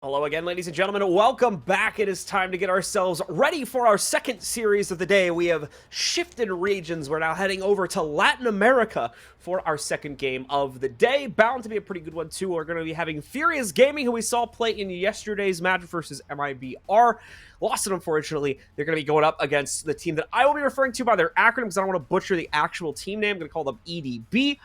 Hello again, ladies and gentlemen. Welcome back. It is time to get ourselves ready for our second series of the day. We have shifted regions. We're now heading over to Latin America for our second game of the day. Bound to be a pretty good one, too. We're going to be having Furious Gaming, who we saw play in yesterday's match versus MIBR. Lost it, unfortunately. They're going to be going up against the team that I will be referring to by their acronym because I don't want to butcher the actual team name. I'm going to call them EDB.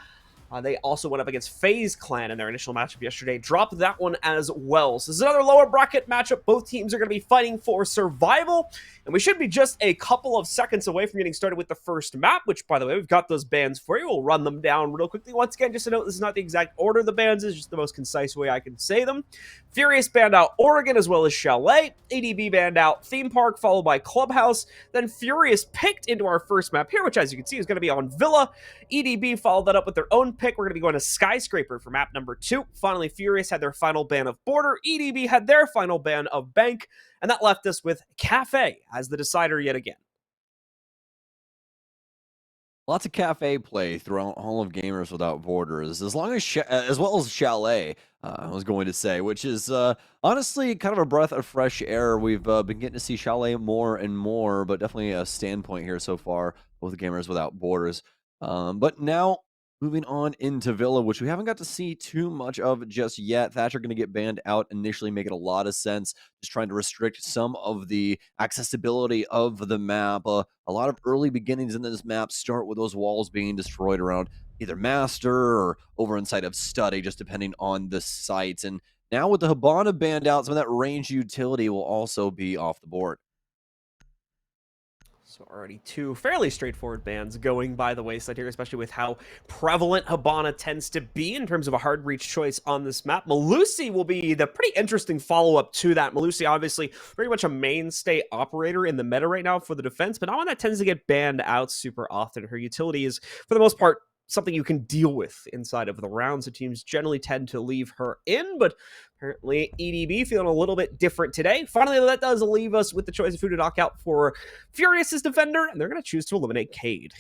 They also went up against FaZe Clan in their initial matchup yesterday. Dropped that one as well. So this is another lower bracket matchup. Both teams are going to be fighting for survival. And we should be just a couple of seconds away from getting started with the first map, which, by the way, we've got those bans for you. We'll run them down real quickly. Once again, just to note, this is not the exact order of the bans. It's just the most concise way I can say them. Furious banned out Oregon as well as Chalet. ADB banned out Theme Park, followed by Clubhouse. Then Furious picked into our first map here, which, as you can see, is going to be on Villa. EDB followed that up with their own pick. We're going to be going to Skyscraper for map number 2. Finally, Furious had their final ban of Border. EDB had their final ban of Bank. And that left us with Kafe as the decider yet again. Lots of Kafe play throughout all of Gamers Without Borders, as well as Chalet, I was going to say, which is honestly kind of a breath of fresh air. We've been getting to see Chalet more and more, but definitely a standpoint here so far with Gamers Without Borders. But now, moving on into Villa, which we haven't got to see too much of just yet. Thatcher going to get banned out initially, making a lot of sense. Just trying to restrict some of the accessibility of the map. A lot of early beginnings in this map start with those walls being destroyed around either Master or over inside of Study, just depending on the sites. And now with the Hibana banned out, some of that range utility will also be off the board. So already two fairly straightforward bans going by the wayside here, especially with how prevalent Hibana tends to be in terms of a hard reach choice on this map. Melusi will be the pretty interesting follow-up to that. Melusi, obviously, very much a mainstay operator in the meta right now for the defense, but not one that tends to get banned out super often. Her utility is, for the most part, something you can deal with inside of the round, so teams generally tend to leave her in, but apparently EDB feeling a little bit different today. Finally, that does leave us with the choice of who to knock out for Furious's defender, and they're going to choose to eliminate Cade.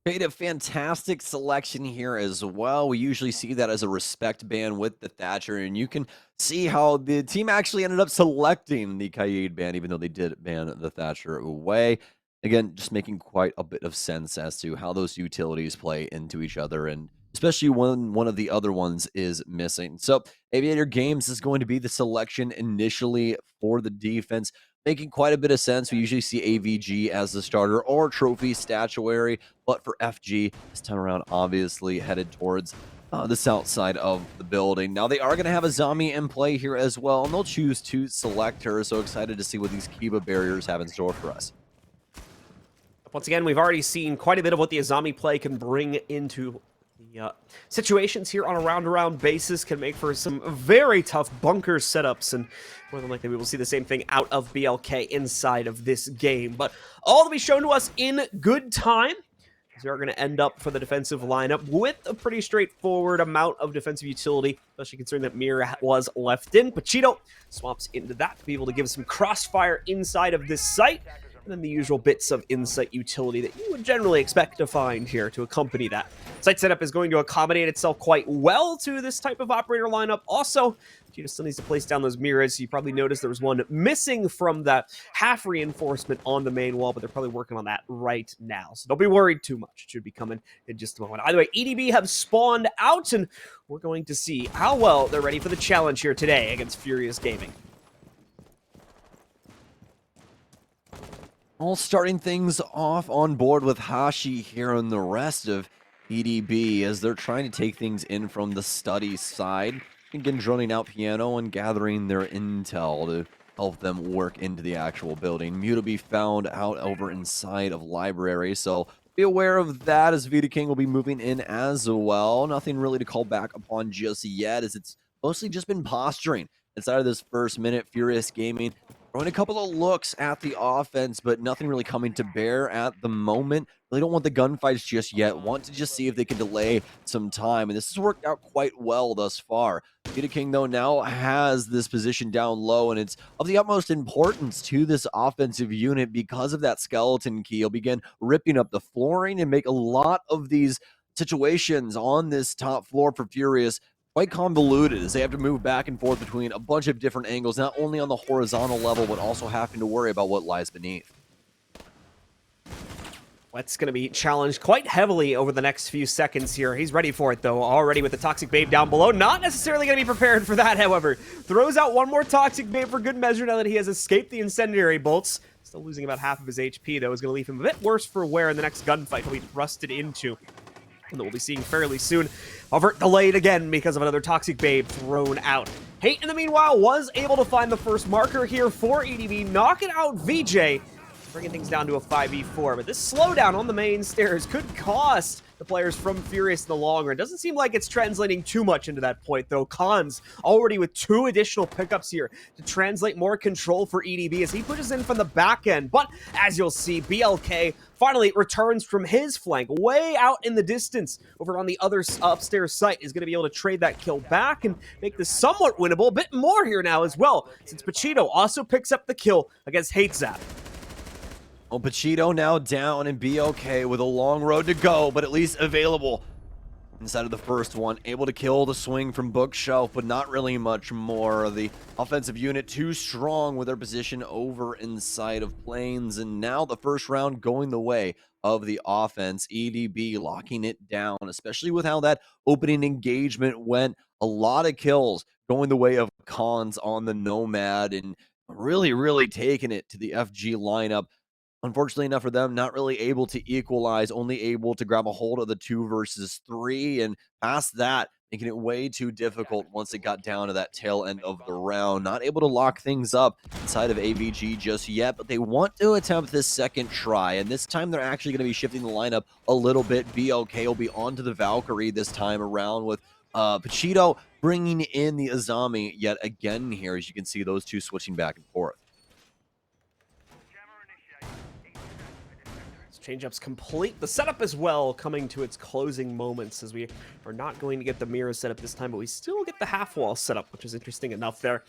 Made a fantastic selection here as well. We usually see that as a respect ban with the Thatcher, and you can see how the team actually ended up selecting the Kaid ban, even though they did ban the Thatcher away. Again, just making quite a bit of sense as to how those utilities play into each other, and especially when one of the other ones is missing. So Aviator Games is going to be the selection initially for the defense, making quite a bit of sense. We usually see AVG as the starter or Trophy Statuary, but for FG, this time around, obviously headed towards the south side of the building. Now, they are going to have a zombie in play here as well, and they'll choose to select her. So excited to see what these Kiba barriers have in store for us. Once again, we've already seen quite a bit of what the Azami play can bring into the situations here on a round-to-round basis. Can make for some very tough bunker setups, and more than likely we will see the same thing out of BLK inside of this game. But all to be shown to us in good time, as we are going to end up for the defensive lineup with a pretty straightforward amount of defensive utility, especially considering that Mira was left in. Pachito swaps into that to be able to give some crossfire inside of this site, and then the usual bits of insight utility that you would generally expect to find here to accompany that. Site setup is going to accommodate itself quite well to this type of operator lineup. Also, Gina still needs to place down those mirrors. You probably noticed there was one missing from that half reinforcement on the main wall, but they're probably working on that right now. So don't be worried too much. It should be coming in just a moment. Either way, EDB have spawned out, and we're going to see how well they're ready for the challenge here today against Furious Gaming. All starting things off on board with Hashi here and the rest of EDB as they're trying to take things in from the study side. Again, droning out piano and gathering their intel to help them work into the actual building. Mew to be found out over inside of library, so be aware of that as Vita King will be moving in as well. Nothing really to call back upon just yet, as it's mostly just been posturing inside of this first minute. Furious Gaming throwing a couple of looks at the offense, but nothing really coming to bear at the moment. Really don't want the gunfights just yet. Want to just see if they can delay some time, and this has worked out quite well thus far. Vita King, though, now has this position down low, and it's of the utmost importance to this offensive unit because of that skeleton key. He'll begin ripping up the flooring and make a lot of these situations on this top floor for Furious quite convoluted as they have to move back and forth between a bunch of different angles, not only on the horizontal level, but also having to worry about what lies beneath. Wet's going to be challenged quite heavily over the next few seconds here. He's ready for it, though, already with the Toxic Babe down below. Not necessarily going to be prepared for that, however. Throws out one more Toxic Babe for good measure now that he has escaped the Incendiary Bolts. Still losing about half of his HP, though, is going to leave him a bit worse for wear in the next gunfight he'll be thrusted into. And that we'll be seeing fairly soon. Avert delayed again because of another Toxic Babe thrown out. Hate, in the meanwhile, was able to find the first marker here for EDB, knocking out VJ, bringing things down to a 5v4. But this slowdown on the main stairs could cost the players from Furious in the long run. Doesn't seem like it's translating too much into that point, though. Khan's already with 2 additional pickups here to translate more control for EDB as he pushes in from the back end. But as you'll see, BLK finally returns from his flank, way out in the distance over on the other upstairs site, is going to be able to trade that kill back and make this somewhat winnable. A bit more here now as well, since Pachito also picks up the kill against Hate Zap. Well, Pachito now down and BLK with a long road to go, but at least available inside of the first one. Able to kill the swing from Bookshelf, but not really much more. The offensive unit too strong with their position over inside of Plains, and now the first round going the way of the offense. EDB locking it down, especially with how that opening engagement went. A lot of kills going the way of Cons on the Nomad, and really taking it to the FG lineup. Unfortunately enough for them, not really able to equalize, only able to grab a hold of the 2 versus 3, and past that, making it way too difficult once it got down to that tail end of the round. Not able to lock things up inside of AVG just yet, but they want to attempt this second try, and this time they're actually going to be shifting the lineup a little bit. BLK will be onto the Valkyrie this time around, with Pachito bringing in the Azami yet again here, as you can see those two switching back and forth. Change-ups complete. The setup as well coming to its closing moments, as we are not going to get the mirror setup this time, but we still get the half-wall setup, which is interesting enough there.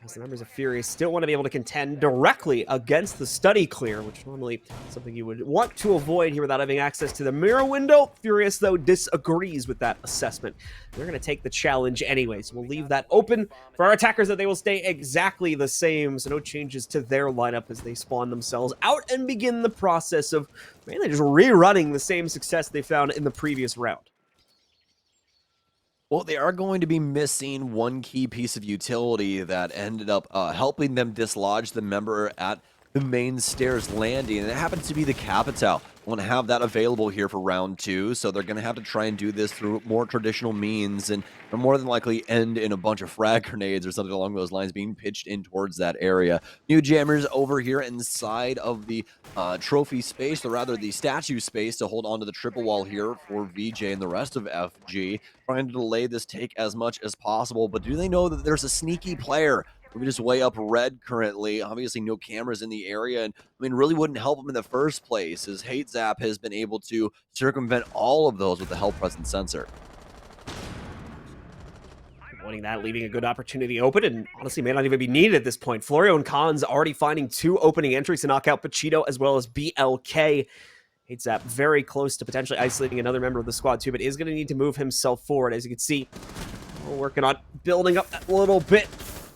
As the members of Furious still want to be able to contend directly against the study clear, which normally is something you would want to avoid here without having access to the mirror window. Furious, though, disagrees with that assessment. They're going to take the challenge anyway, so we'll leave that open for our attackers, that they will stay exactly the same, so no changes to their lineup as they spawn themselves out and begin the process of mainly just rerunning the same success they found in the previous round. Well, they are going to be missing one key piece of utility that ended up helping them dislodge the member at the main stairs landing, and it happens to be the Capital. Want to have that available here for round 2, so they're going to have to try and do this through more traditional means, and they'll more than likely end in a bunch of frag grenades or something along those lines being pitched in towards that area. New jammers over here inside of the trophy space, or rather the statue space, to hold on to the triple wall here for VJ and the rest of FG, trying to delay this take as much as possible. But do they know that there's a sneaky player we're just way up red currently? Obviously, no cameras in the area, and I mean, really wouldn't help him in the first place, as Hate Zap has been able to circumvent all of those with the Help Present sensor. Avoiding that, leaving a good opportunity open, and honestly may not even be needed at this point. Florio and Khan's already finding 2 opening entries to knock out Pachito as well as BLK. Hate Zap very close to potentially isolating another member of the squad too, but is going to need to move himself forward. As you can see, we're working on building up that little bit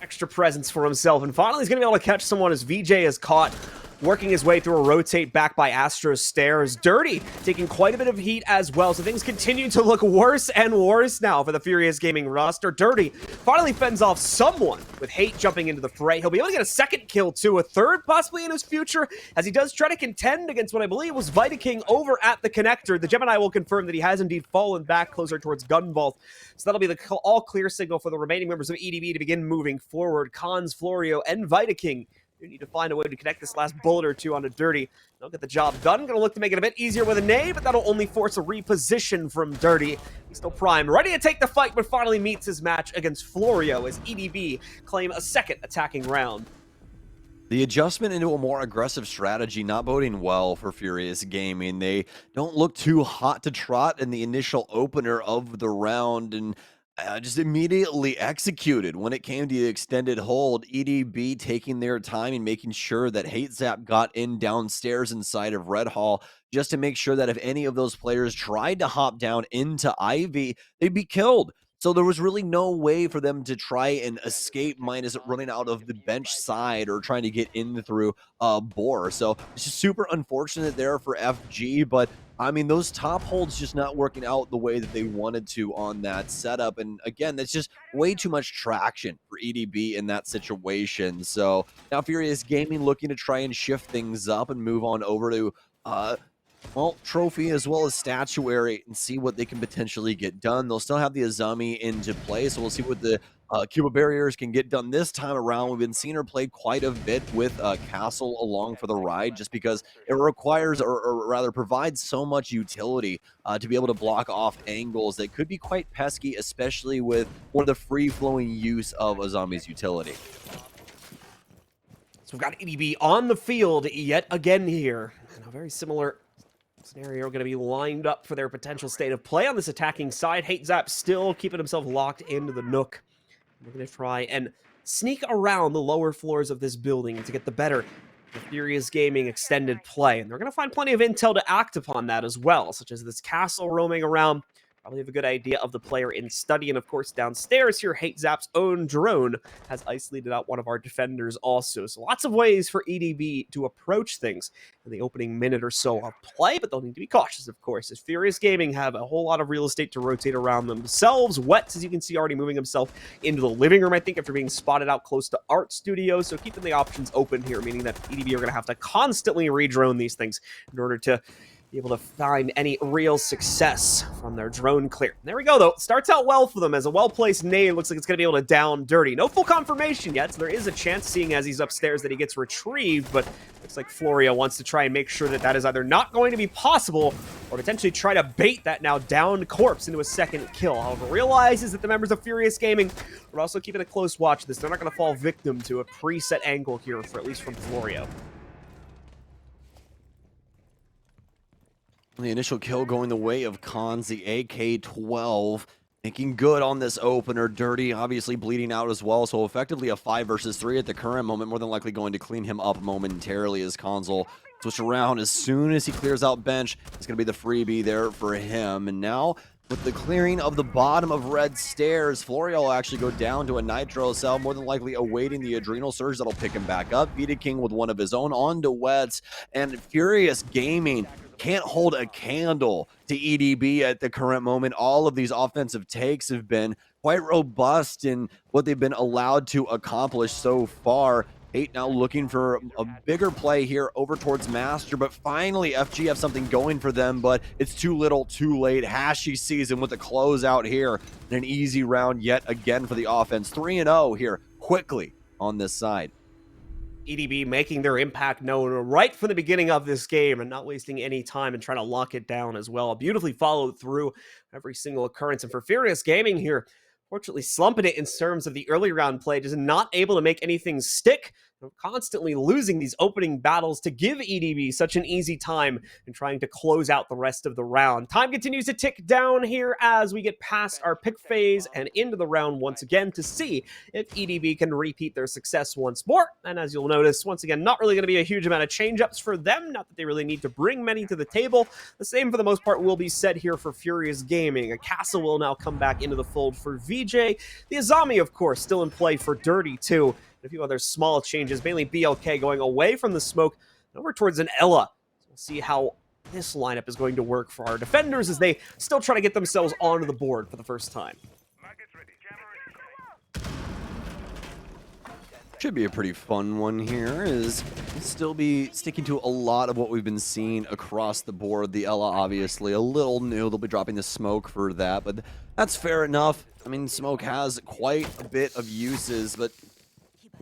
extra presence for himself, and finally he's going to be able to catch someone as VJ is caught working his way through a rotate back by Astro's stairs. Dirty taking quite a bit of heat as well, so things continue to look worse and worse now for the Furious Gaming roster. Dirty finally fends off someone, with Hate jumping into the fray. He'll be able to get a second kill too, a third possibly in his future, as he does try to contend against what I believe was Vitaking over at the connector. The Gemini will confirm that he has indeed fallen back closer towards Gunvault, so that'll be the all clear signal for the remaining members of EDB to begin moving forward. Khan's, Florio, and Vitaking, you need to find a way to connect this last bullet or two onto Dirty. They'll get the job done. Gonna look to make it a bit easier with a nade, but that'll only force a reposition from Dirty. He's still primed, ready to take the fight, but finally meets his match against Florio as EDB claim a second attacking round. The adjustment into a more aggressive strategy not boding well for Furious Gaming. They don't look too hot to trot in the initial opener of the round, and just immediately executed when it came to the extended hold. EDB taking their time and making sure that Hate Zap got in downstairs inside of Red Hall, just to make sure that if any of those players tried to hop down into Ivy, they'd be killed. So there was really no way for them to try and escape minus running out of the bench side or trying to get in through Boar. So it's just super unfortunate there for FG, but I mean, those top holds just not working out the way that they wanted to on that setup. And again, that's just way too much traction for EDB in that situation. So now Furious Gaming looking to try and shift things up and move on over to uh, well, trophy as well as statuary and see what they can potentially get done. They'll still have the Azami into play, so we'll see what the Cuba barriers can get done this time around. We've been seeing her play quite a bit with Castle along for the ride just because it requires or rather provides so much utility to be able to block off angles that could be quite pesky, especially with one of the free-flowing use of Azami's utility. So we've got EDB on the field yet again here. And a very similar scenario going to be lined up for their potential state of play on this attacking side. Hate Zap still keeping himself locked into the nook. We're going to try and sneak around the lower floors of this building to get the better of Furious Gaming extended play. And they're going to find plenty of intel to act upon that as well, such as this castle roaming around. Probably have a good idea of the player in study. And of course, downstairs here, Hate Zap's own drone has isolated out one of our defenders also. So lots of ways for EDB to approach things in the opening minute or so of play, but they'll need to be cautious, of course, as Furious Gaming have a whole lot of real estate to rotate around themselves. Wets, as you can see, already moving himself into the living room, I think, after being spotted out close to Art Studio. So keeping the options open here, meaning that EDB are going to have to constantly re-drone these things in order to be able to find any real success from their drone clear. There we go, though. Starts out well for them as a well-placed nade. Looks like it's going to be able to down Dirty. No full confirmation yet, so there is a chance, seeing as he's upstairs, that he gets retrieved, but looks like Florio wants to try and make sure that that is either not going to be possible or potentially try to bait that now downed corpse into a second kill. However, realizes that the members of Furious Gaming are also keeping a close watch of this. They're not going to fall victim to a preset angle here, for at least from Florio. The initial kill going the way of Cons, the AK-12, making good on this opener. Dirty obviously bleeding out as well, so effectively a 5 versus 3 at the current moment, more than likely going to clean him up momentarily as Console switch around. As soon as he clears out bench, it's going to be the freebie there for him. And now, with the clearing of the bottom of red stairs, Florio will actually go down to a nitro cell, more than likely awaiting the adrenal surge that'll pick him back up. Vita King with one of his own on to Wets, and Furious Gaming can't hold a candle to EDB at the current moment. All of these offensive takes have been quite robust in what they've been allowed to accomplish so far. 8 now looking for a bigger play here over towards Master, but finally FG have something going for them, but it's too little too late. Hashi sees him with a closeout here, and an easy round yet again for the offense. 3-0 here quickly on this side. EDB making their impact known right from the beginning of this game and not wasting any time and trying to lock it down as well. Beautifully followed through every single occurrence. And for Furious Gaming here, fortunately slumping it in terms of the early round play, just not able to make anything stick. Constantly losing these opening battles to give EDB such an easy time in trying to close out the rest of the round. Time continues to tick down here as we get past our pick phase and into the round once again to see if EDB can repeat their success once more. And as you'll notice, once again, not really going to be a huge amount of change-ups for them. Not that they really need to bring many to the table. The same, for the most part, will be said here for Furious Gaming. A Castle will now come back into the fold for VJ. The Azami, of course, still in play for Dirty, too. A few other small changes, mainly BLK going away from the smoke and over towards an Ella. So we'll see how this lineup is going to work for our defenders as they still try to get themselves onto the board for the first time. Should be a pretty fun one here, is still be sticking to a lot of what we've been seeing across the board. The Ella obviously a little new. They'll be dropping the smoke for that, but that's fair enough. I mean, smoke has quite a bit of uses, but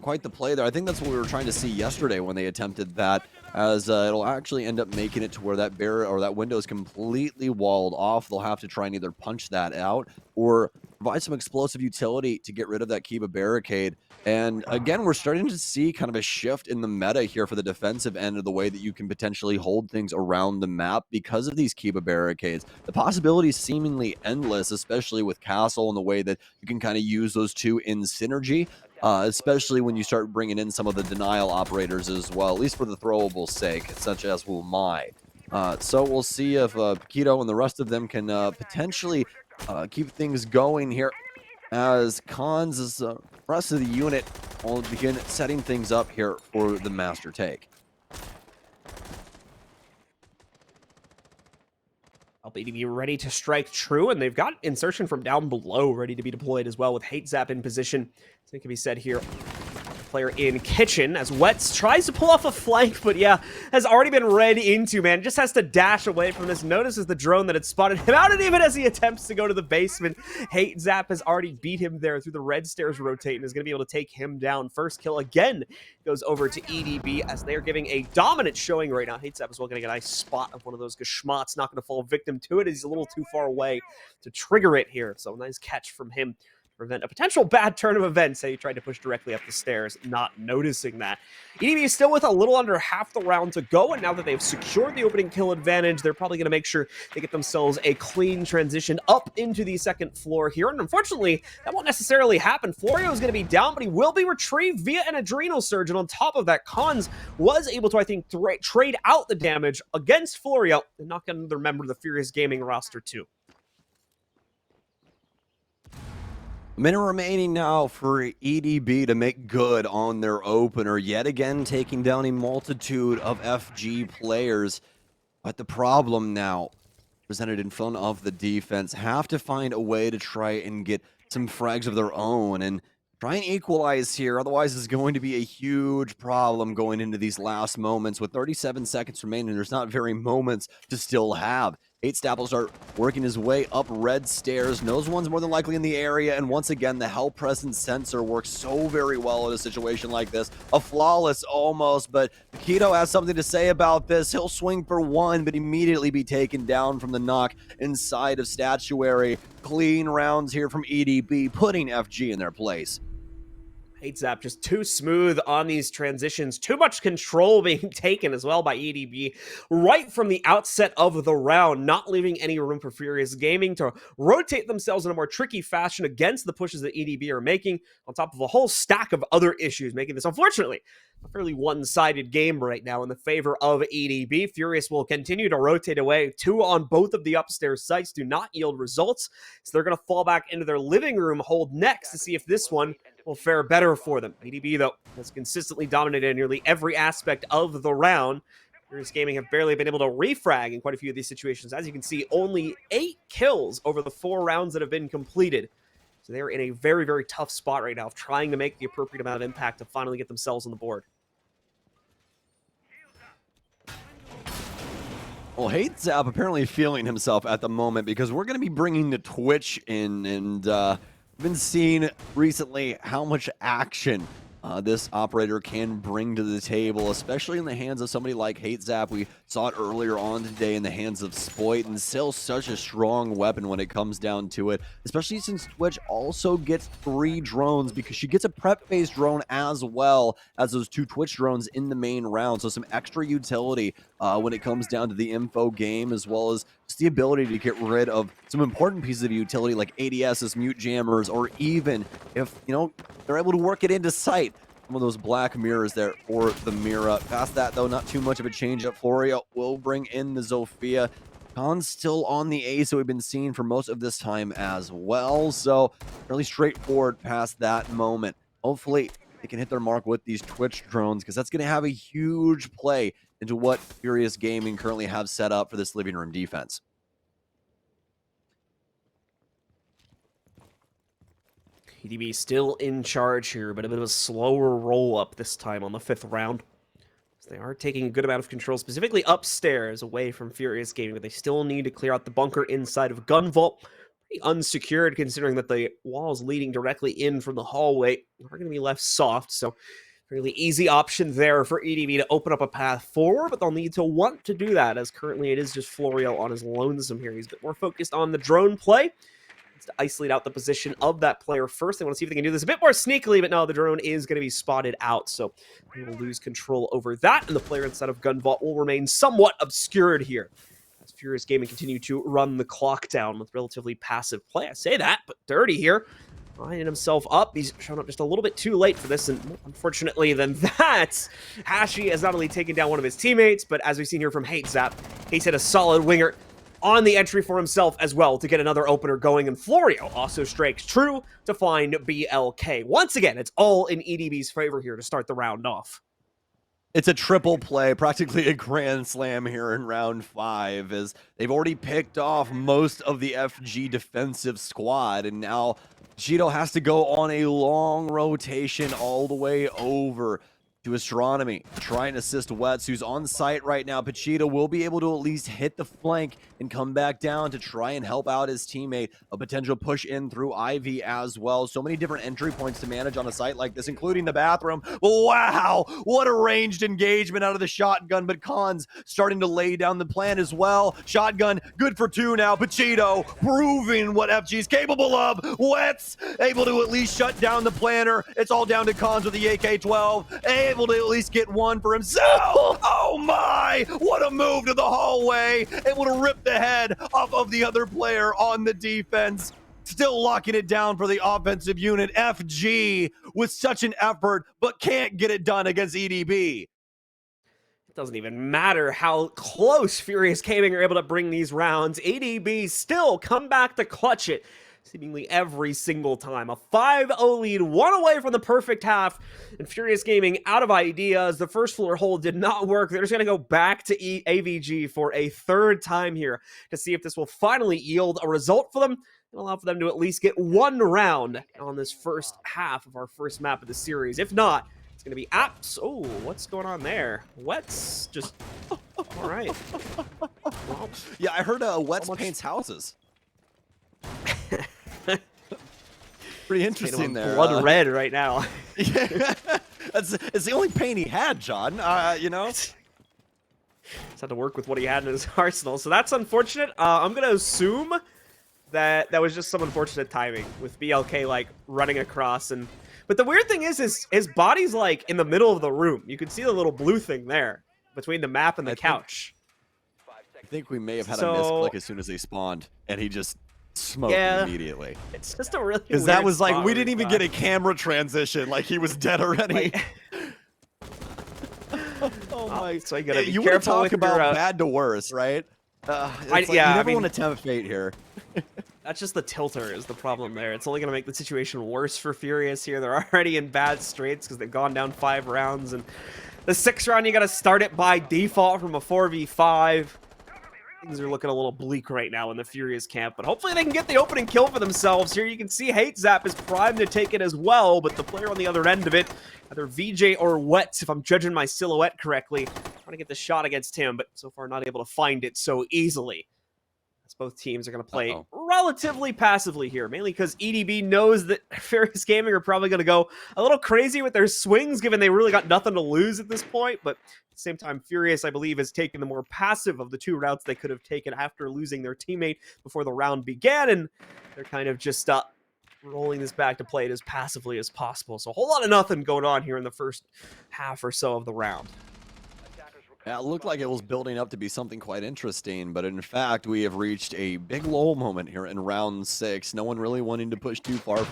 quite the play there. I think that's what we were trying to see yesterday when they attempted that, as it'll actually end up making it to where that barrier or that window is completely walled off. They'll have to try and either punch that out or provide some explosive utility to get rid of that Kiba barricade. And again, we're starting to see kind of a shift in the meta here for the defensive end of the way that you can potentially hold things around the map because of these Kiba barricades. The possibilities seemingly endless, especially with Castle and the way that you can kind of use those two in synergy. Especially when you start bringing in some of the denial operators as well, at least for the throwable sake, such as Wumai. So we'll see if Paquito and the rest of them can potentially keep things going here as Khan's rest of the unit will begin setting things up here for the master take. LBDB ready to strike true, and they've got insertion from down below ready to be deployed as well with Hate Zap in position. So it can be said here. Player in kitchen as Wets tries to pull off a flank, but yeah, has already been read into, man. Just has to dash away from this. Notices the drone that had spotted him out, and even as he attempts to go to the basement, Hate Zap has already beat him there through the red stairs rotate and is going to be able to take him down. First kill again goes over to EDB as they're giving a dominant showing right now. Hate Zap as well getting a nice spot of one of those Geschmots, not going to fall victim to it. He's a little too far away to trigger it here, so nice catch from him. Prevent a potential bad turn of events. He tried to push directly up the stairs, not noticing that. EDB is still with a little under half the round to go, and now that they've secured the opening kill advantage, they're probably going to make sure they get themselves a clean transition up into the second floor here, and unfortunately, that won't necessarily happen. Florio is going to be down, but he will be retrieved via an Adrenal Surge, and on top of that, Khans was able to, I think, trade out the damage against Florio and knock another member of the Furious Gaming roster too. Minute remaining now for EDB to make good on their opener, yet again taking down a multitude of FG players. But the problem now, presented in front of the defense, have to find a way to try and get some frags of their own and try and equalize here. Otherwise, it's going to be a huge problem going into these last moments. With 37 seconds remaining, there's not very moments to still have. Hate Zap will start working his way up red stairs, knows one's more than likely in the area, and once again, the Hell Presence sensor works so very well in a situation like this. A flawless almost, but Keto has something to say about this. He'll swing for one, but immediately be taken down from the knock inside of Statuary. Clean rounds here from EDB, putting FG in their place. Hate Zap just too smooth on these transitions. Too much control being taken as well by EDB right from the outset of the round, not leaving any room for Furious Gaming to rotate themselves in a more tricky fashion against the pushes that EDB are making, on top of a whole stack of other issues, making this, unfortunately, a fairly one-sided game right now in the favor of EDB. Furious will continue to rotate away. Two on both of the upstairs sites do not yield results, so they're going to fall back into their living room hold next to see if this one will fare better for them. EDB, though, has consistently dominated nearly every aspect of the round. Furious Gaming have barely been able to refrag in quite a few of these situations. As you can see, only 8 kills over the 4 rounds that have been completed. So they're in a very, very tough spot right now of trying to make the appropriate amount of impact to finally get themselves on the board. Well, Hate Zap apparently feeling himself at the moment because we're going to be bringing the Twitch in, and we've been seeing recently how much action this operator can bring to the table, especially in the hands of somebody like Hate Zap. We saw it earlier on today in the hands of Spoit, and still such a strong weapon when it comes down to it, especially since Twitch also gets 3 drones because she gets a prep phase drone as well as those 2 Twitch drones in the main round. So some extra utility when it comes down to the info game, as well as just the ability to get rid of some important pieces of utility like ADSs, mute jammers, or even if, you know, they're able to work it into sight, some of those black mirrors there for the Mira. Past that, though, not too much of a change up. Florio will bring in the Zofia. Khan's still on the ace that we've been seeing for most of this time as well. So really straightforward past that moment. Hopefully they can hit their mark with these Twitch drones, because that's going to have a huge play into what Furious Gaming currently have set up for this living room defense. EDB still in charge here, but a bit of a slower roll-up this time on the 5th round. So they are taking a good amount of control, specifically upstairs, away from Furious Gaming, but they still need to clear out the bunker inside of Gun Vault. Pretty unsecured, considering that the walls leading directly in from the hallway are going to be left soft, so fairly easy option there for EDB to open up a path forward, but they'll need to want to do that, as currently it is just Florio on his lonesome here. He's a bit more focused on the drone play. To isolate out the position of that player first. They want to see if they can do this a bit more sneakily, but no, the drone is going to be spotted out, so they will lose control over that, and the player inside of Gun Vault will remain somewhat obscured here, as Furious Gaming continue to run the clock down with relatively passive play. I say that, but Dirty here, lining himself up. He's shown up just a little bit too late for this, and more unfortunately than that, Hashi has not only taken down one of his teammates, but as we've seen here from Hate Zap, he's hit a solid winger. on the entry for himself as well to get another opener going, and Florio also strikes true to find BLK. Once again, it's all in EDB's favor here to start the round off. It's a triple play, practically a grand slam here in round 5, as they've already picked off most of the FG defensive squad, and now Cheeto has to go on a long rotation all the way over to Astronomy, try and assist Wets, who's on site right now. Pachito will be able to at least hit the flank and come back down to try and help out his teammate. A potential push in through Ivy as well. So many different entry points to manage on a site like this, including the bathroom. Wow, what a ranged engagement out of the shotgun, but Khan's starting to lay down the plan as well. Shotgun, good for 2 now. Pachito proving what FG's capable of. Wets able to at least shut down the planner. It's all down to Khans with the AK-12. Able to at least get 1 for himself. Oh my, what a move to the hallway. Able to rip the head off of the other player on the defense. Still locking it down for the offensive unit. FG with such an effort, but can't get it done against EDB. It doesn't even matter how close Furious Gaming are able to bring these rounds. EDB still come back to clutch it seemingly every single time. A 5-0 lead, 1 away from the perfect half, and Furious Gaming out of ideas. The first floor hold did not work. They're just going to go back to AVG for a 3rd time here to see if this will finally yield a result for them and allow for them to at least get 1 round on this first half of our first map of the series. If not, it's going to be apps. Oh, what's going on there? Wets just... All right. Well, yeah, I heard Wets paints houses. Pretty interesting there. Blood red right now. Yeah, it's the only paint he had, John. You know, just had to work with what he had in his arsenal, so that's unfortunate. I'm gonna assume that that was just some unfortunate timing with BLK like running across, but the weird thing is his body's like in the middle of the room. You can see the little blue thing there between the map and the couch. I think we may have had a misclick as soon as they spawned, and he just smoked immediately. It's just a really because that was like we didn't even get a camera transition. Like he was dead already. Oh my! So you gotta be you careful talk with about your, bad to worse, right? Like yeah, you never want to tempt fate here. That's just the tilter is the problem there. It's only going to make the situation worse for Furious here. They're already in bad straits because they've gone down 5 rounds, and the 6th round you got to start it by default from a 4v5. Things are looking a little bleak right now in the Furious camp, but hopefully they can get the opening kill for themselves here. You can see Hate Zap is primed to take it as well, but the player on the other end of it, either VJ or Wets, if I'm judging my silhouette correctly, trying to get the shot against him, but so far not able to find it so easily. As both teams are going to play relatively passively here, mainly because EDB knows that Furious Gaming are probably going to go a little crazy with their swings, given they really got nothing to lose at this point, but at the same time, Furious, I believe, has taken the more passive of the 2 routes they could have taken after losing their teammate before the round began, and they're kind of just rolling this back to play it as passively as possible. So a whole lot of nothing going on here in the first half or so of the round. Yeah, it looked like it was building up to be something quite interesting, but in fact, we have reached a big lull moment here in round 6. No one really wanting to push too far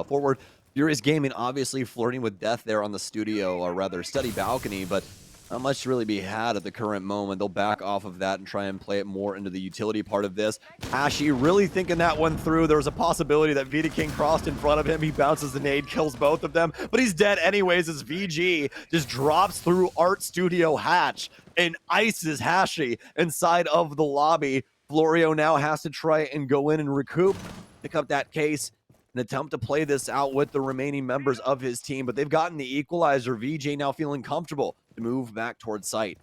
forward. Furious Gaming obviously flirting with death there on the studio, or rather study balcony, but not much to really be had at the current moment. They'll back off of that and try and play it more into the utility part of this. Ashy really thinking that one through. There was a possibility that Vita King crossed in front of him. He bounces the nade, kills both of them, but he's dead anyways as VG just drops through Art Studio hatch and ices Hashi inside of the lobby. Florio now has to try and go in and recoup, pick up that case, and attempt to play this out with the remaining members of his team, but they've gotten the equalizer. VJ now feeling comfortable to move back towards site.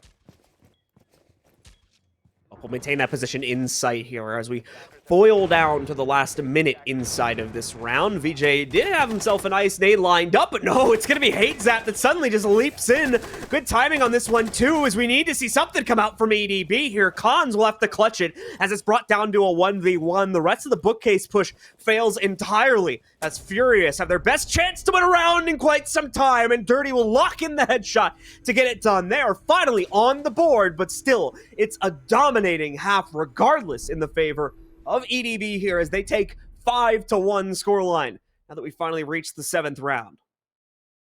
We'll maintain that position in sight here as we boil down to the last minute inside of this round. VJ did have himself an ice nade lined up, but no, it's going to be Hate Zap that suddenly just leaps in. Good timing on this one, too, as we need to see something come out from EDB here. Khans will have to clutch it as it's brought down to a 1v1. The rest of the bookcase push fails entirely as Furious have their best chance to win a round in quite some time, and Dirty will lock in the headshot to get it done. They are finally on the board, but still, it's a dominating half regardless in the favor of EDB here as they take 5-1 scoreline now that we finally reached the 7th round.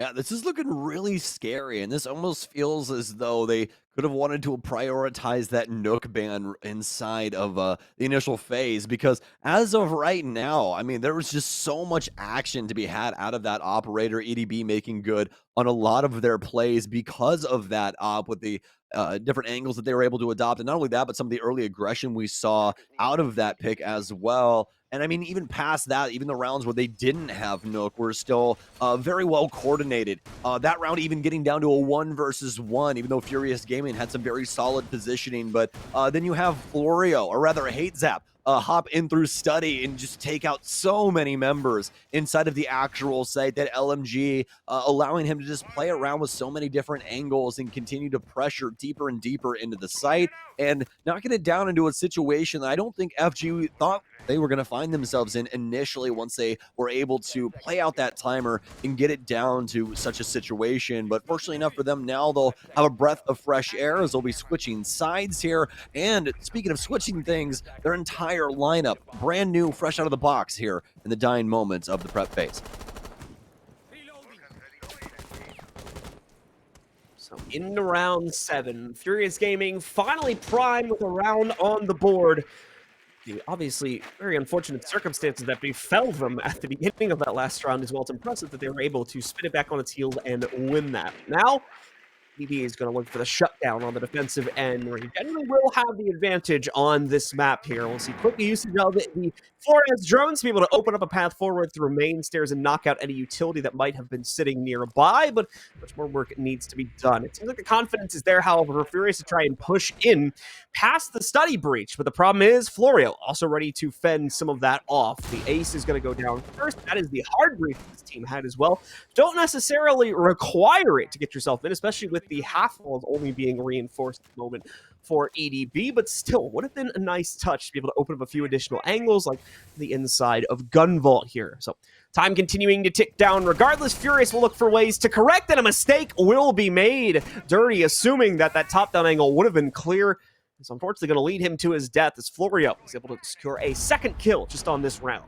Yeah, this is looking really scary, and this almost feels as though they could have wanted to prioritize that Nook ban inside of the initial phase. Because as of right now, I mean, there was just so much action to be had out of that operator. EDB making good on a lot of their plays because of that op with the different angles that they were able to adopt, and not only that, but some of the early aggression we saw out of that pick as well. And I mean, even past that, even the rounds where they didn't have Nook were still very well coordinated. That round even getting down to a 1 versus 1, even though Furious Gaming had some very solid positioning. But then you have Florio, or rather Hate Zap, hop in through study and just take out so many members inside of the actual site that LMG, allowing him to just play around with so many different angles and continue to pressure deeper and deeper into the site and knocking it down into a situation that I don't think FG thought they were going to find themselves in initially once they were able to play out that timer and get it down to such a situation. But fortunately enough for them, now they'll have a breath of fresh air as they'll be switching sides here. And speaking of switching things, their entire lineup, brand new, fresh out of the box here in the dying moments of the prep phase. So into round 7, Furious Gaming finally primed with a round on the board. The obviously very unfortunate circumstances that befell them at the beginning of that last round as well. It's impressive that they were able to spin it back on its heels and win that. Now, BB is going to look for the shutdown on the defensive end, where he generally will have the advantage on this map here. We'll see quick usage of the Flores drones to be able to open up a path forward through main stairs and knock out any utility that might have been sitting nearby, but much more work needs to be done. It seems like the confidence is there, however, for Furious to try and push in past the study breach, but the problem is Florio also ready to fend some of that off. The ace is going to go down first. That is the hard breach this team had as well. Don't necessarily require it to get yourself in, especially with the half walls only being reinforced at the moment for EDB, but still would have been a nice touch to be able to open up a few additional angles like the inside of Gun Vault here. So time continuing to tick down. Regardless, Furious will look for ways to correct, and a mistake will be made. Dirty, assuming that that top-down angle would have been clear, is unfortunately going to lead him to his death as Florio is able to secure a second kill just on this round.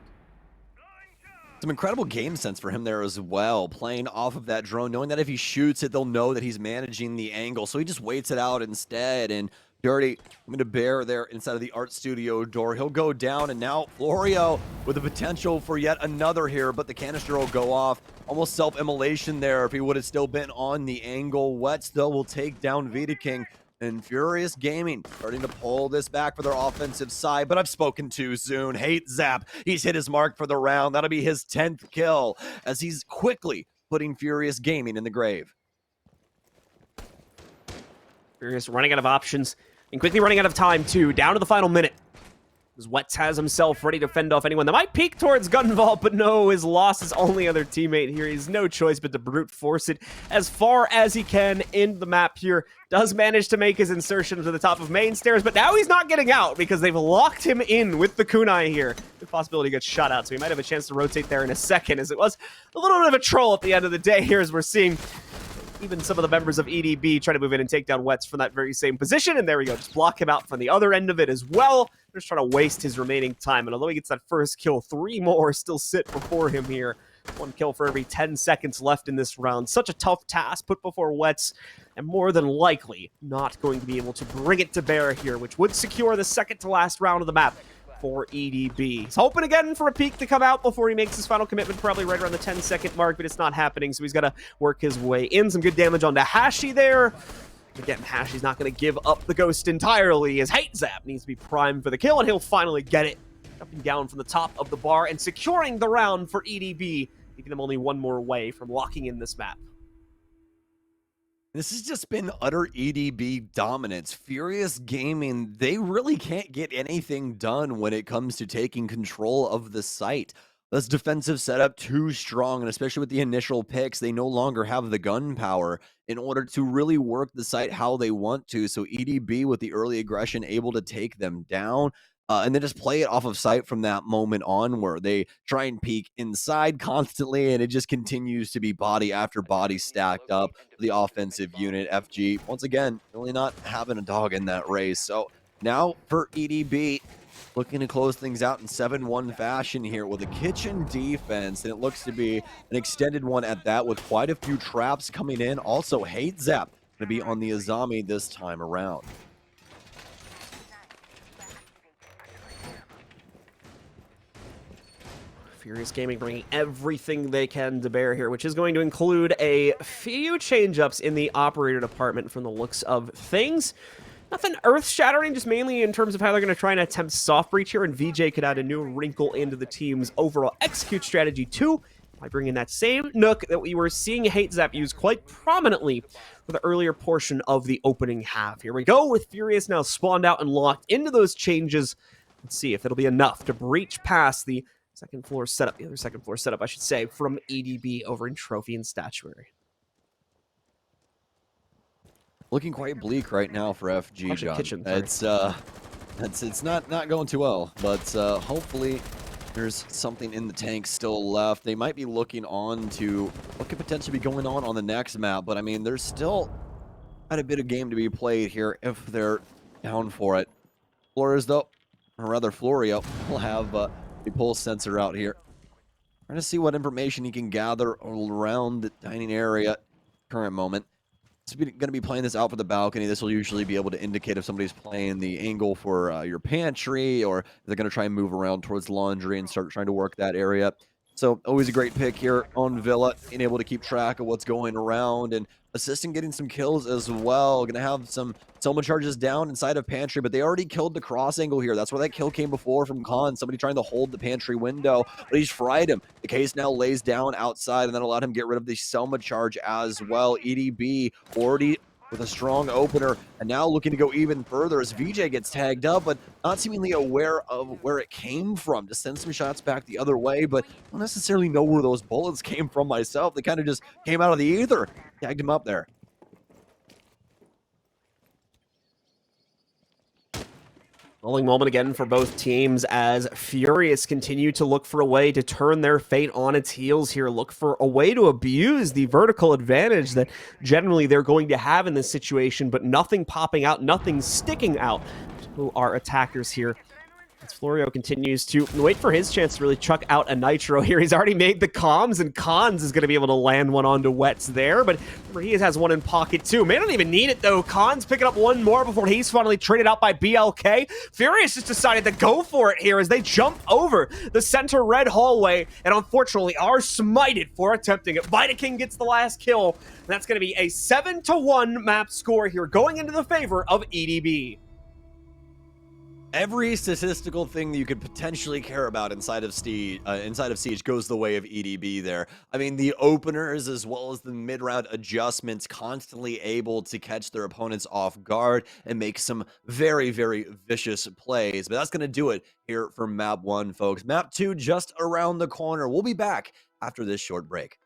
Some incredible game sense for him there as well, playing off of that drone, knowing that if he shoots it, they'll know that he's managing the angle. So he just waits it out instead. And Dirty, I'm going to bear there inside of the art studio door. He'll go down, and now Florio with the potential for yet another here, but the canister will go off. Almost self-immolation there if he would have still been on the angle. Wets, though, will take down Vita King. And Furious Gaming starting to pull this back for their offensive side, but I've spoken too soon. Hate Zap, he's hit his mark for the round. That'll be his 10th kill as he's quickly putting Furious Gaming in the grave. Furious running out of options and quickly running out of time too. Down to the final minute. As Wets has himself ready to fend off anyone that might peek towards Gun Vault, but no, his loss is only other teammate here. He has no choice but to brute force it as far as he can in the map here. Does manage to make his insertion to the top of main stairs, but now he's not getting out because they've locked him in with the kunai here. The possibility he gets shot out, so he might have a chance to rotate there in a second, as it was a little bit of a troll at the end of the day here, as we're seeing even some of the members of EDB try to move in and take down Wets from that very same position. And there we go. Just block him out from the other end of it as well. They're just trying to waste his remaining time. And although he gets that first kill, 3 more still sit before him here. 1 kill for every 10 seconds left in this round. Such a tough task put before Wets, and more than likely not going to be able to bring it to bear here, which would secure the second to last round of the map for EDB. He's hoping again for a peek to come out before he makes his final commitment, probably right around the 10-second mark, but it's not happening, so he's got to work his way in. Some good damage onto Hashi there. Again, Hashi's not going to give up the ghost entirely, as Hate Zap needs to be primed for the kill, and he'll finally get it. Jumping down from the top of the bar and securing the round for EDB, leaving them only 1 more away from locking in this map. This has just been utter EDB dominance. Furious Gaming, they really can't get anything done when it comes to taking control of the site. This defensive setup too strong, and especially with the initial picks, they no longer have the gun power in order to really work the site how they want to. So EDB with the early aggression able to take them down. And then just play it off of sight from that moment on, where they try and peek inside constantly, and it just continues to be body after body stacked up. The offensive unit, FG, once again, really not having a dog in that race. So now for EDB, looking to close things out in 7-1 fashion here with a kitchen defense, and it looks to be an extended one at that with quite a few traps coming in. Also, Hate Zap going to be on the Azami this time around. Furious Gaming bringing everything they can to bear here, which is going to include a few change-ups in the operator department from the looks of things. Nothing earth-shattering, just mainly in terms of how they're going to try and attempt soft breach here, and VJ could add a new wrinkle into the team's overall execute strategy too, by bringing that same nook that we were seeing Hate Zap use quite prominently for the earlier portion of the opening half. Here we go with Furious now spawned out and locked into those changes. Let's see if it'll be enough to breach past the second floor setup, the other second floor setup, I should say, from EDB over in Trophy and Statuary. Looking quite bleak right now for FG, John. Kitchen, It's not going too well, but hopefully there's something in the tank still left. They might be looking on to what could potentially be going on the next map, but I mean, there's still quite a bit of game to be played here if they're down for it. Flores, though, or rather Florio, will have the pulse sensor out here. Trying to see what information he can gather around the dining area current moment. Going to be playing this out for the balcony. This will usually be able to indicate if somebody's playing the angle for your pantry, or they're going to try and move around towards laundry and start trying to work that area. So always a great pick here on Villa, being able to keep track of what's going around and assisting getting some kills as well. Going to have some Selma charges down inside of pantry, but they already killed the cross angle here. That's where that kill came before from Khan. Somebody trying to hold the pantry window, but he's fried him. The case now lays down outside, and that allowed him to get rid of the Selma charge as well. EDB already with a strong opener, and now looking to go even further as VJ gets tagged up, but not seemingly aware of where it came from. Just send some shots back the other way, but don't necessarily know where those bullets came from myself. They kind of just came out of the ether. Tagged him up there. Rolling moment again for both teams as Furious continue to look for a way to turn their fate on its heels here, look for a way to abuse the vertical advantage that generally they're going to have in this situation, but nothing popping out, nothing sticking out to our attackers here. As Florio continues to wait for his chance to really chuck out a nitro here. He's already made the comms, and Cons is going to be able to land one onto Wets there, but remember, he has one in pocket too. May not even need it though. Cons picking up one more before he's finally traded out by BLK. Furious just decided to go for it here as they jump over the center red hallway, and unfortunately are smited for attempting it. Vitaking gets the last kill, and that's going to be a 7-1 map score here, going into the favor of EDB. Every statistical thing that you could potentially care about inside of Siege goes the way of EDB there. I mean, the openers as well as the mid-round adjustments, constantly able to catch their opponents off guard and make some very, very vicious plays. But that's going to do it here for Map 1, folks. Map 2 just around the corner. We'll be back after this short break.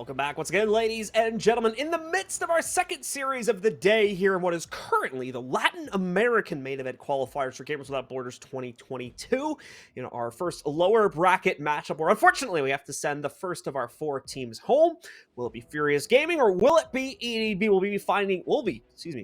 Welcome back once again, ladies and gentlemen, in the midst of our second series of the day here in what is currently the Latin American main event qualifiers for Gamers Without Borders 2022. Our first lower bracket matchup, where unfortunately we have to send the first of our 4 teams home. Will it be Furious Gaming or will it be EDB?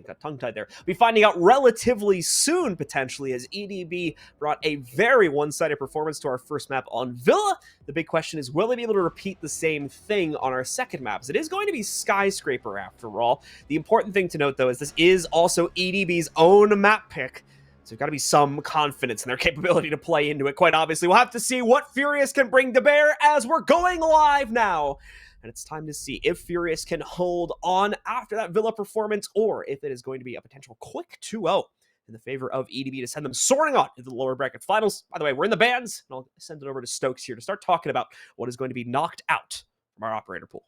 Got tongue-tied there. Be finding out relatively soon, potentially, as EDB brought a very one-sided performance to our first map on Villa. The big question is, will they be able to repeat the same thing on our second map? It is going to be Skyscraper after all. The important thing to note, though, is this is also EDB's own map pick. So there's got to be some confidence in their capability to play into it. Quite obviously, we'll have to see what Furious can bring to bear as we're going live now. And it's time to see if Furious can hold on after that Villa performance, or if it is going to be a potential quick 2-0 in the favor of EDB to send them soaring on into the lower bracket finals. By the way, we're in the bands, and I'll send it over to Stokes here to start talking about what is going to be knocked out from our operator pool.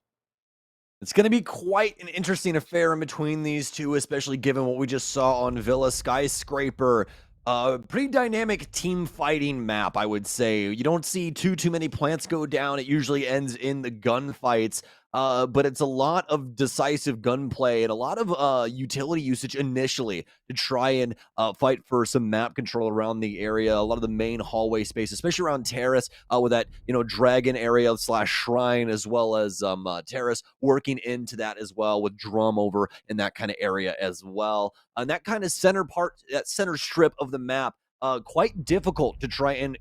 It's going to be quite an interesting affair in between these two, especially given what we just saw on Villa. Skyscraper. Pretty dynamic team fighting map, I would say. You don't see too many plants go down. It usually ends in the gunfights. But it's a lot of decisive gunplay and a lot of utility usage initially to try and fight for some map control around the area. A lot of the main hallway space, especially around Terrace, with that dragon area / shrine, as well as Terrace working into that as well, with Drum over in that kind of area as well. And that kind of center part, that center strip of the map, quite difficult to try and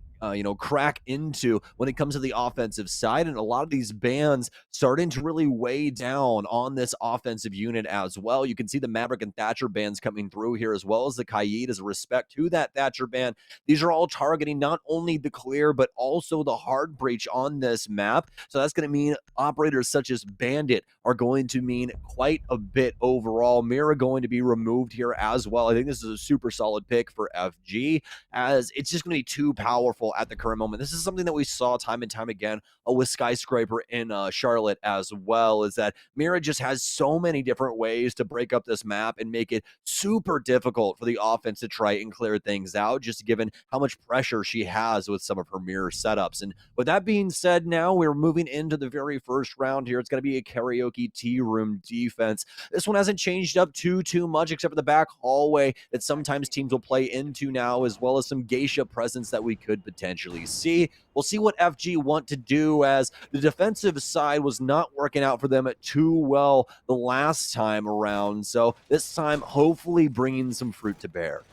crack into when it comes to the offensive side. And a lot of these bans starting to really weigh down on this offensive unit as well. You can see the Maverick and Thatcher bans coming through here, as well as the Kaid, as a respect to that Thatcher ban. These are all targeting not only the clear, but also the hard breach on this map. So that's going to mean operators such as Bandit are going to mean quite a bit overall. Mira going to be removed here as well. I think this is a super solid pick for FG, as it's just going to be too powerful at the current moment. This is something that we saw time and time again with Skyscraper in Charlotte as well, is that Mira just has so many different ways to break up this map and make it super difficult for the offense to try and clear things out, just given how much pressure she has with some of her mirror setups. And with that being said, now we're moving into the very first round here. It's going to be a karaoke tea room defense. This one hasn't changed up too much, except for the back hallway that sometimes teams will play into now, as well as some geisha presence that we could potentially see. We'll see what FG want to do, as the defensive side was not working out for them too well the last time around. So this time, hopefully bringing some fruit to bear.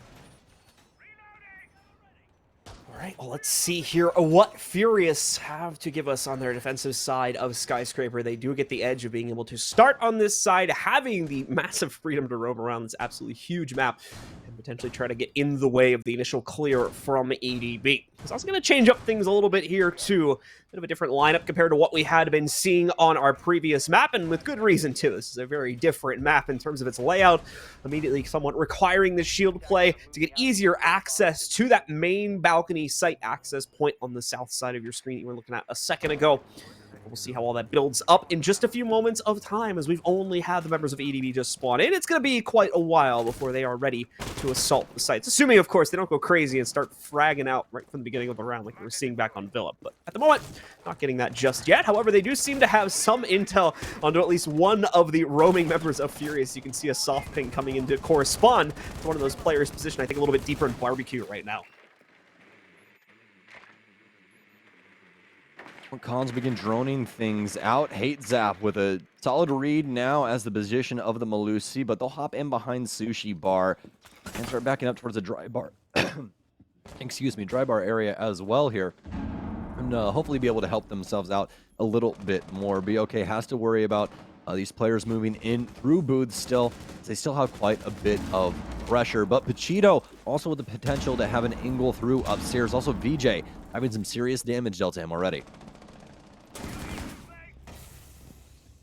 All right, well, let's see here what Furious have to give us on their defensive side of Skyscraper. They do get the edge of being able to start on this side, having the massive freedom to roam around this absolutely huge map, and potentially try to get in the way of the initial clear from EDB. It's also going to change up things a little bit here, too. Bit of a different lineup compared to what we had been seeing on our previous map, and with good reason, too. This is a very different map in terms of its layout, immediately somewhat requiring the shield play to get easier access to that main balcony site access point on the south side of your screen that you were looking at a second ago. We'll see how all that builds up in just a few moments of time, as we've only had the members of EDB just spawn in. It's going to be quite a while before they are ready to assault the sites, assuming, of course, they don't go crazy and start fragging out right from the beginning of the round like we were seeing back on Villa. But at the moment, not getting that just yet. However, they do seem to have some intel onto at least one of the roaming members of Furious. You can see a soft ping coming in to correspond to one of those players' position, I think, a little bit deeper in barbecue right now. Cons begin droning things out. Hate Zap with a solid read now as the position of the Malusi, but they'll hop in behind Sushi Bar and start backing up towards the dry bar. Excuse me, dry bar area as well here. And hopefully be able to help themselves out a little bit more. BOK has to worry about these players moving in through booths still. They still have quite a bit of pressure, but Pachito also with the potential to have an angle through upstairs. Also VJ having some serious damage dealt to him already.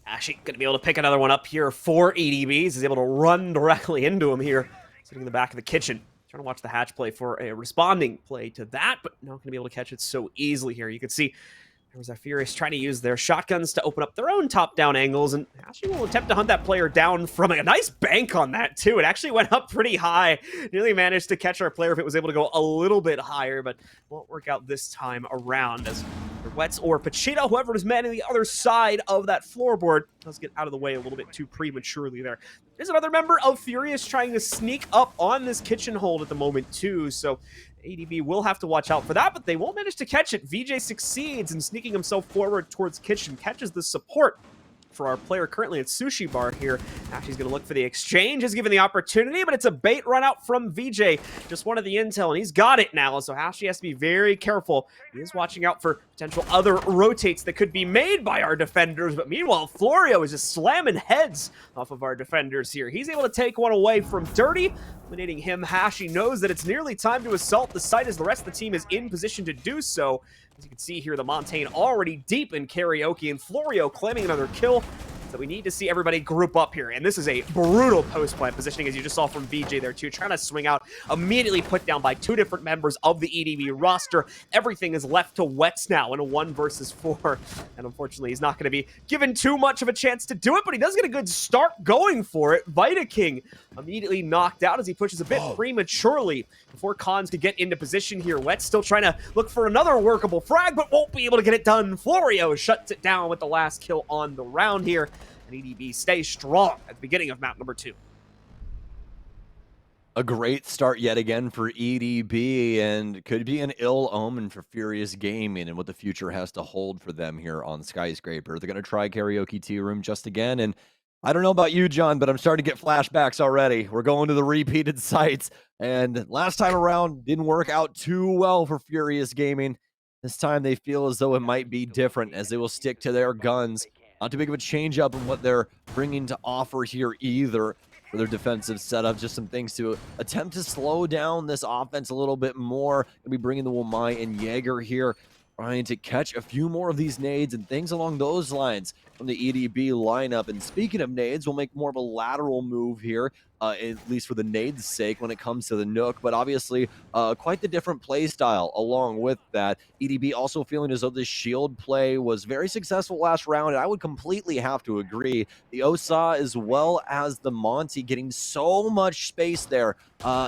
Actually going to be able to pick another one up here for EDBs. He's able to run directly into him here, sitting in the back of the kitchen. Trying to watch the hatch play for a responding play to that, but not going to be able to catch it so easily here. You can see there was a Furious trying to use their shotguns to open up their own top-down angles, and actually will attempt to hunt that player down from a nice bank on that, too. It actually went up pretty high. Nearly managed to catch our player if it was able to go a little bit higher, but won't work out this time around, as they're Wets or Pachito, whoever is manning the other side of that floorboard. Does get out of the way a little bit too prematurely there. There's another member of Furious trying to sneak up on this kitchen hold at the moment too, so ADB will have to watch out for that, but they won't manage to catch it. VJ succeeds in sneaking himself forward towards kitchen, catches the support for our player currently at Sushi Bar here. Ashley's going to look for the exchange, is given the opportunity, but it's a bait run out from VJ. Just wanted the intel, and he's got it now, so Ashley has to be very careful. He is watching out for potential other rotates that could be made by our defenders, but meanwhile, Florio is just slamming heads off of our defenders here. He's able to take one away from Dirty, eliminating him. Hashi knows that it's nearly time to assault the site as the rest of the team is in position to do so. As you can see here, the Montaigne already deep in karaoke, and Florio claiming another kill. So we need to see everybody group up here. And this is a brutal post-plant positioning, as you just saw from VJ there too. Trying to swing out, immediately put down by two different members of the EDB roster. Everything is left to Wets now in a 1 versus 4. And unfortunately, he's not going to be given too much of a chance to do it, but he does get a good start going for it. Vita King immediately knocked out as he pushes a bit prematurely before Cons could get into position here. Wets still trying to look for another workable frag, but won't be able to get it done. Florio shuts it down with the last kill on the round here. And EDB stays strong at the beginning of map number 2. A great start yet again for EDB, and could be an ill omen for Furious Gaming and what the future has to hold for them here on Skyscraper. They're going to try Karaoke Tea Room just again, and I don't know about you, John, but I'm starting to get flashbacks already. We're going to the repeated sites, and last time around didn't work out too well for Furious Gaming. This time they feel as though it might be different, as they will stick to their guns. Not too big of a change up in what they're bringing to offer here either for their defensive setup. Just some things to attempt to slow down this offense a little bit more. Gonna be bringing the Womai and Jaeger here, trying to catch a few more of these nades and things along those lines from the EDB lineup. And speaking of nades, we'll make more of a lateral move here, at least for the nade's sake when it comes to the Nook, but obviously quite the different play style along with that. EDB also feeling as though this shield play was very successful last round, and I would completely have to agree. The Osa as well as the Monty getting so much space there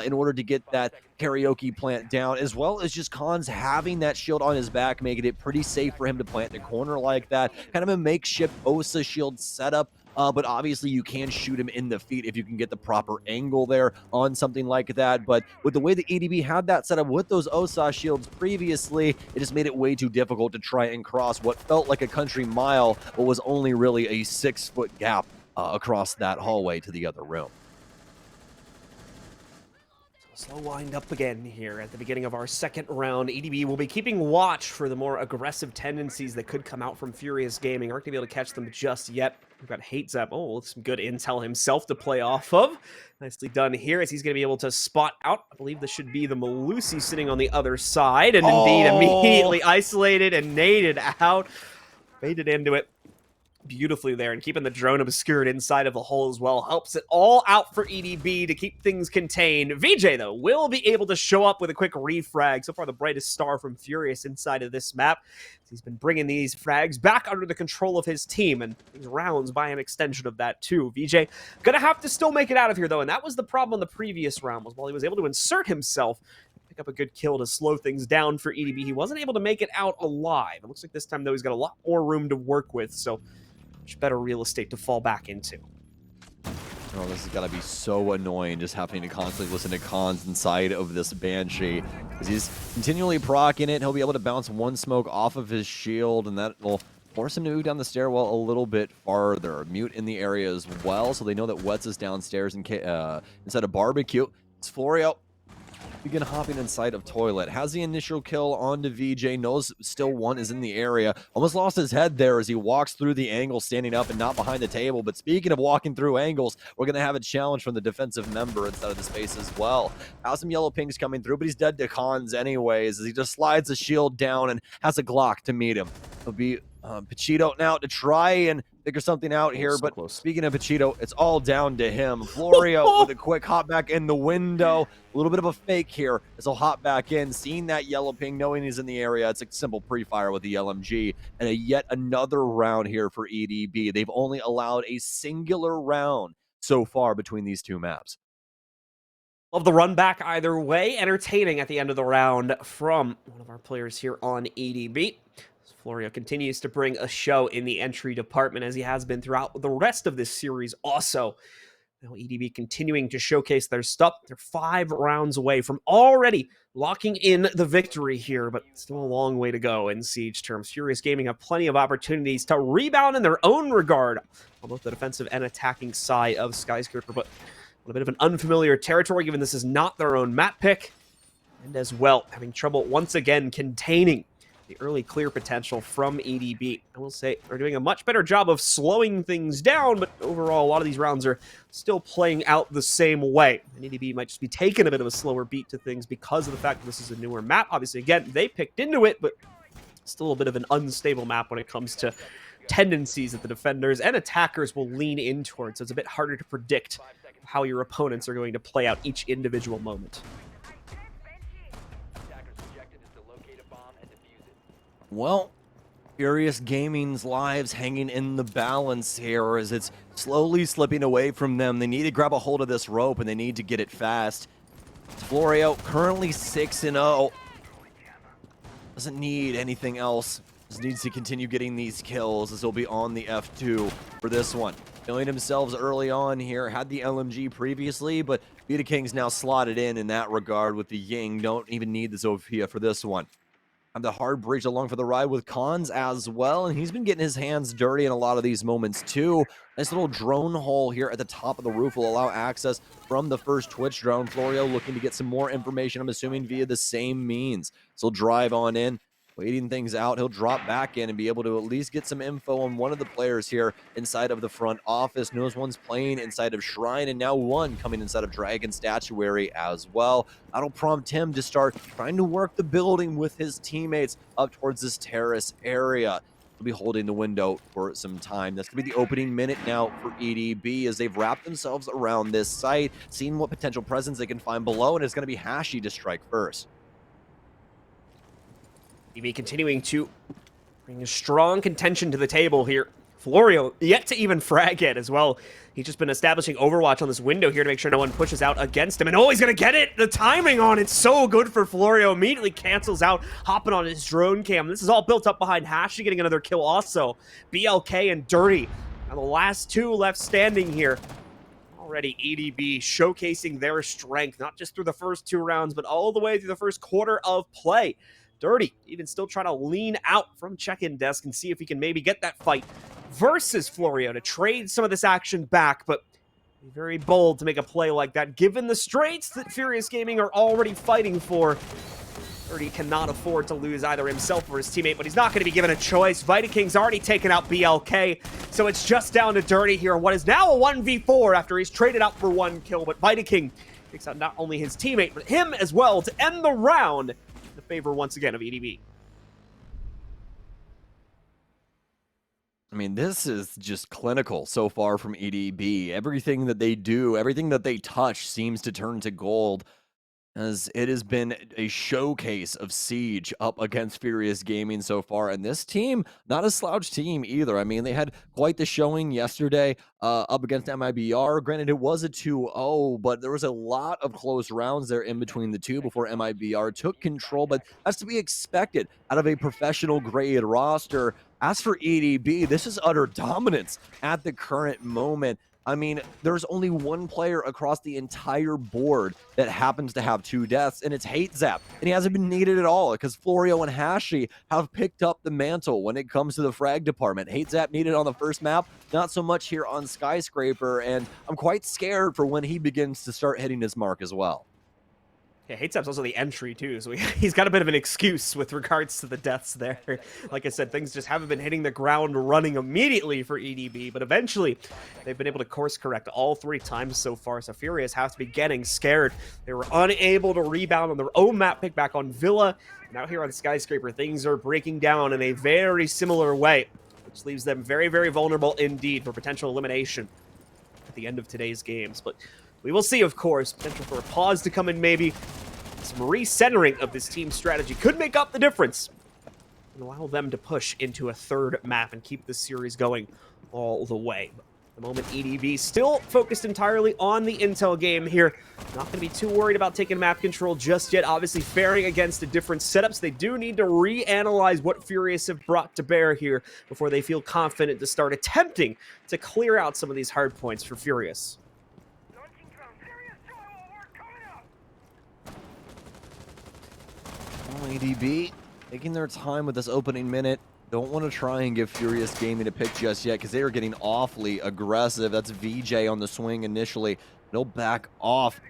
in order to get that karaoke plant down, as well as just Cons having that shield on his back, making it pretty safe for him to plant the corner like that. Kind of a makeshift Osa shield setup. But obviously you can shoot him in the feet if you can get the proper angle there on something like that. But with the way the EDB had that set up with those Osa shields previously, it just made it way too difficult to try and cross what felt like a country mile, but was only really a 6-foot gap across that hallway to the other room. Slow wind up again here at the beginning of our second round. EDB will be keeping watch for the more aggressive tendencies that could come out from Furious Gaming. Aren't going to be able to catch them just yet. We've got Hate Zap. Oh, some good intel himself to play off of. Nicely done here as he's going to be able to spot out. I believe this should be the Malusi sitting on the other side. And indeed, immediately isolated and naded out. Baited into it beautifully there, and keeping the drone obscured inside of the hole as well helps it all out for EDB to keep things contained. VJ, though, will be able to show up with a quick refrag. So far, the brightest star from Furious inside of this map. He's been bringing these frags back under the control of his team, and these rounds by an extension of that, too. VJ gonna have to still make it out of here, though, and that was the problem on the previous round, was while he was able to insert himself, pick up a good kill to slow things down for EDB, he wasn't able to make it out alive. It looks like this time, though, he's got a lot more room to work with, so much better real estate to fall back into. Oh, this has got to be so annoying, just having to constantly listen to Cons inside of this Banshee. Because he's continually proccing it. He'll be able to bounce one smoke off of his shield, and that will force him to move down the stairwell a little bit farther. Mute in the area as well, so they know that Wets is downstairs inside of Barbecue. It's Florio. Begin hopping inside of Toilet. Has the initial kill onto VJ. Knows still one is in the area. Almost lost his head there as he walks through the angle, standing up and not behind the table. But speaking of walking through angles, we're going to have a challenge from the defensive member inside of the space as well. Has some yellow pings coming through, but he's dead to Cons anyways, as he just slides the shield down and has a Glock to meet him. It'll be Pachito now to try and figure something out here, so but close. Speaking of Pachito, it's all down to him. Florio with a quick hop back in the window. A little bit of a fake here as he'll hop back in, seeing that yellow ping, knowing he's in the area. It's a simple pre-fire with the LMG, and yet another round here for EDB. They've only allowed a singular round so far between these two maps. Love the run back either way. Entertaining at the end of the round from one of our players here on EDB. Florio continues to bring a show in the entry department, as he has been throughout the rest of this series also. Now EDB continuing to showcase their stuff. They're 5 rounds away from already locking in the victory here, but still a long way to go in Siege terms. Furious Gaming have plenty of opportunities to rebound in their own regard on both the defensive and attacking side of Skyscraper, but on a bit of an unfamiliar territory, given this is not their own map pick, and as well having trouble once again containing the early clear potential from EDB. I will say they're doing a much better job of slowing things down, but overall, a lot of these rounds are still playing out the same way. And EDB might just be taking a bit of a slower beat to things because of the fact that this is a newer map. Obviously, again, they picked into it, but still a bit of an unstable map when it comes to tendencies that the defenders and attackers will lean in towards. So it's a bit harder to predict how your opponents are going to play out each individual moment. Well, Furious Gaming's lives hanging in the balance here as it's slowly slipping away from them. They need to grab a hold of this rope, and they need to get it fast. Florio currently 6-0. Doesn't need anything else. Just needs to continue getting these kills, as he'll be on the F2 for this one. Killing themselves early on here. Had the LMG previously, but Vita King's now slotted in that regard with the Ying. Don't even need the Zofia for this one. The hard breach along for the ride with Cons as well, and he's been getting his hands dirty in a lot of these moments too. Nice little drone hole here at the top of the roof will allow access from the first Twitch drone. Florio looking to get some more information, I'm assuming via the same means. So he'll drive on in, waiting things out. He'll drop back in and be able to at least get some info on one of the players here inside of the front office. Knows one's playing inside of Shrine, and now one coming inside of Dragon Statuary as well. That'll prompt him to start trying to work the building with his teammates up towards this terrace area. He'll be holding the window for some time. That's going to be the opening minute now for EDB as they've wrapped themselves around this site, seeing what potential presence they can find below, and it's going to be Hashi to strike first. EDB continuing to bring a strong contention to the table here. Florio yet to even frag it as well. He's just been establishing Overwatch on this window here to make sure no one pushes out against him. And oh, he's going to get it! The timing on it's so good for Florio. Immediately cancels out, hopping on his drone cam. This is all built up behind Hashi getting another kill also. BLK and Dirty. Now the last 2 left standing here. Already EDB showcasing their strength, not just through the first 2 rounds, but all the way through the first quarter of play. Dirty even still trying to lean out from check-in desk and see if he can maybe get that fight versus Florio to trade some of this action back, but be very bold to make a play like that given the straits that Furious Gaming are already fighting for. Dirty cannot afford to lose either himself or his teammate, but he's not going to be given a choice. Vita King's already taken out BLK, so it's just down to Dirty here on what is now a 1v4 after he's traded out for 1 kill, but Vita King takes out not only his teammate, but him as well to end the round. The favor once again of EDB. I mean, this is just clinical so far from EDB. Everything that they do, everything that they touch seems to turn to gold, as it has been a showcase of Siege up against Furious Gaming so far. And this team, not a slouch team either. I mean, they had quite the showing yesterday up against MIBR. Granted, it was a 2-0, but there was a lot of close rounds there in between the two before MIBR took control. But that's to be expected out of a professional grade roster. As for EDB, this is utter dominance at the current moment. I mean, there's only one player across the entire board that happens to have 2 deaths, and it's Hate Zap. And he hasn't been needed at all because Florio and Hashi have picked up the mantle when it comes to the frag department. Hate Zap needed on the first map, not so much here on Skyscraper, and I'm quite scared for when he begins to start hitting his mark as well. Yeah, Hate Zap's also the entry, too, so he's got a bit of an excuse with regards to the deaths there. Like I said, things just haven't been hitting the ground running immediately for EDB, but eventually they've been able to course correct all 3 times so far, so Furious has to be getting scared. They were unable to rebound on their own map pick back on Villa. Now here on Skyscraper, things are breaking down in a very similar way, which leaves them very, very vulnerable indeed for potential elimination at the end of today's games. But we will see, of course, potential for a pause to come in maybe. Some recentering of this team's strategy could make up the difference and allow them to push into a 3rd map and keep this series going all the way. The moment EDB still focused entirely on the intel game here. Not going to be too worried about taking map control just yet. Obviously, faring against the different setups, they do need to reanalyze what Furious have brought to bear here before they feel confident to start attempting to clear out some of these hard points for Furious. EDB taking their time with this opening minute. Don't want to try and give Furious Gaming a pick just yet because they are getting awfully aggressive. That's VJ on the swing initially. They'll back off.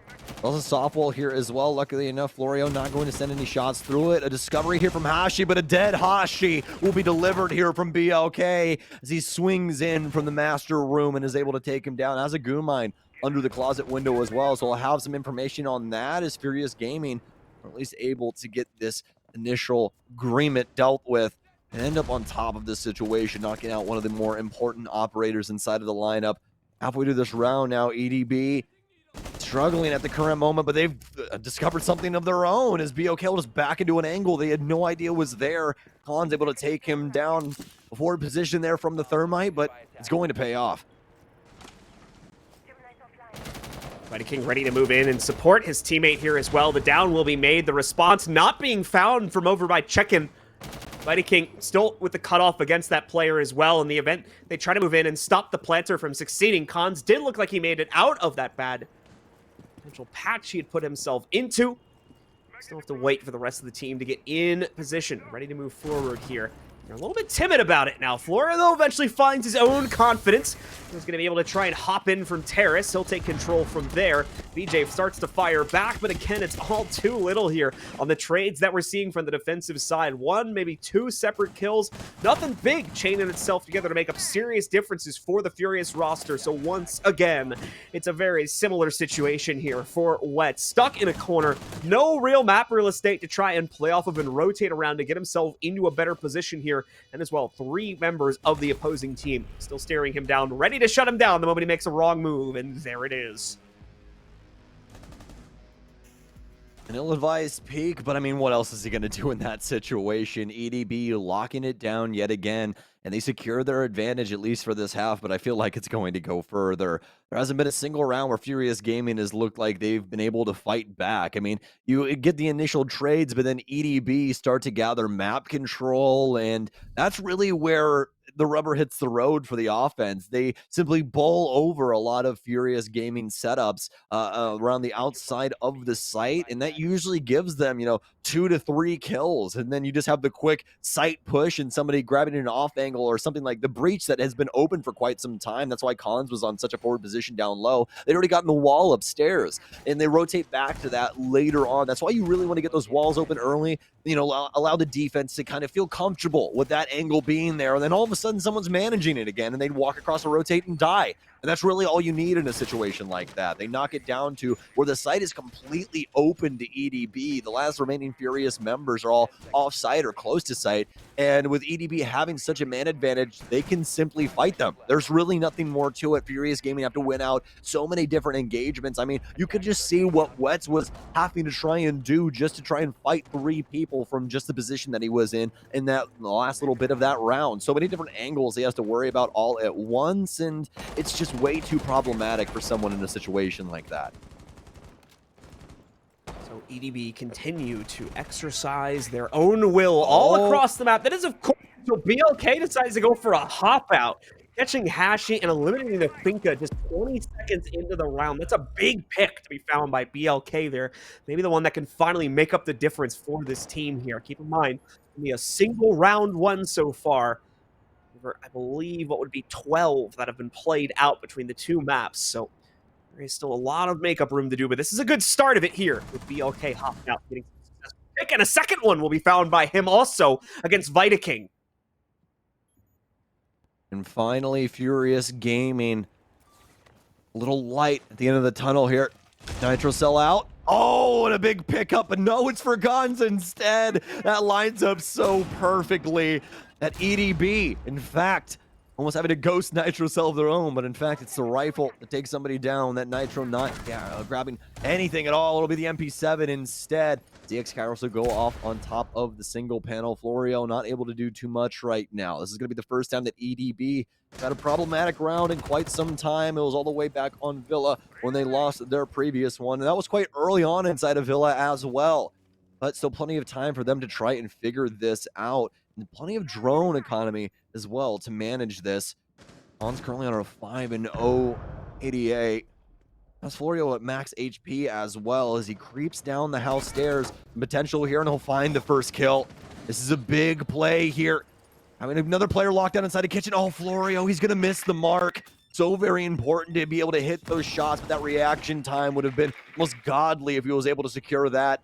Also softball here as well. Luckily enough, Florio not going to send any shots through it. A discovery here from Hashi, but a dead Hashi will be delivered here from BLK as he swings in from the master room and is able to take him down. Has a goon mine under the closet window as well. So I'll have some information on that as Furious Gaming are at least able to get this initial agreement dealt with and end up on top of this situation, knocking out one of the more important operators inside of the lineup. Halfway through this round now, EDB struggling at the current moment, but they've discovered something of their own as BOK will just back into an angle they had no idea was there. Khan's able to take him down, forward position there from the thermite, but it's going to pay off. Mighty King ready to move in and support his teammate here as well. The down will be made. The response not being found from over by Check-in. Mighty King still with the cutoff against that player as well. In the event they try to move in and stop the planter from succeeding, Khans did look like he made it out of that bad potential patch he had put himself into. Still have to wait for the rest of the team to get in position, ready to move forward here. They're a little bit timid about it now. Flora, though, eventually finds his own confidence. He's going to be able to try and hop in from Terrace. He'll take control from there. BJ starts to fire back, but again, it's all too little here on the trades that we're seeing from the defensive side. One, maybe two separate kills. Nothing big chaining itself together to make up serious differences for the Furious roster. So once again, it's a very similar situation here for Wet. Stuck in a corner. No real map real estate to try and play off of and rotate around to get himself into a better position here. And as well, three members of the opposing team still staring him down, ready to shut him down the moment he makes a wrong move, and there it is. An ill-advised peek, but I mean, what else is he going to do in that situation? EDB locking it down yet again, and they secure their advantage, at least for this half, but I feel like it's going to go further. There hasn't been a single round where Furious Gaming has looked like they've been able to fight back. I mean, you get the initial trades, but then EDB start to gather map control, and that's really where the rubber hits the road for the offense. They simply bowl over a lot of Furious Gaming setups around the outside of the site, and that usually gives them, 2 to 3 kills, and then you just have the quick site push and somebody grabbing an off angle or something like the breach that has been open for quite some time. That's why Collins was on such a forward position down low. They'd already gotten the wall upstairs, and they rotate back to that later on. That's why you really want to get those walls open early, allow the defense to kind of feel comfortable with that angle being there, and then all of a sudden someone's managing it again, and they'd walk across a rotate and die. And that's really all you need in a situation like that. They knock it down to where the site is completely open to EDB. The last remaining Furious members are all off-site or close to site. And with EDB having such a man advantage, they can simply fight them. There's really nothing more to it. Furious Gaming have to win out so many different engagements. I mean, you could just see what Wets was having to try and do just to try and fight 3 people from just the position that he was in that last little bit of that round. So many different angles he has to worry about all at once, and it's just way too problematic for someone in a situation like that. So EDB continue to exercise their own will all across the map. That is, of course, so BLK decides to go for a hop out, catching Hashi and eliminating the Finka just 20 seconds into the round. That's a big pick to be found by BLK there. Maybe the one that can finally make up the difference for this team here. Keep in mind, only a single round one so far. I believe what would be 12 that have been played out between the two maps. So there is still a lot of makeup room to do, but this is a good start of it here with BLK hopping out, getting some successful pick, and a second one will be found by him also against Vita King. And finally, Furious Gaming. A little light at the end of the tunnel here. Nitro Cell out. Oh, and a big pickup, but no, it's for Guns instead. That lines up so perfectly that EDB, in fact, almost having a ghost Nitro cell of their own, but in fact, it's the rifle that takes somebody down. That Nitro not grabbing anything at all. It'll be the MP7 instead. DX Kairos will go off on top of the single panel. Florio not able to do too much right now. This is going to be the first time that EDB had a problematic round in quite some time. It was all the way back on Villa when they lost their previous one, and that was quite early on inside of Villa as well. But still plenty of time for them to try and figure this out. And plenty of drone economy as well to manage this. On's currently on a 5-0 88. That's Florio at max HP as well as he creeps down the house stairs. Potential here, and he'll find the first kill. This is a big play here. I mean, another player locked down inside the kitchen. Oh, Florio, he's going to miss the mark. So very important to be able to hit those shots, but that reaction time would have been almost godly if he was able to secure that.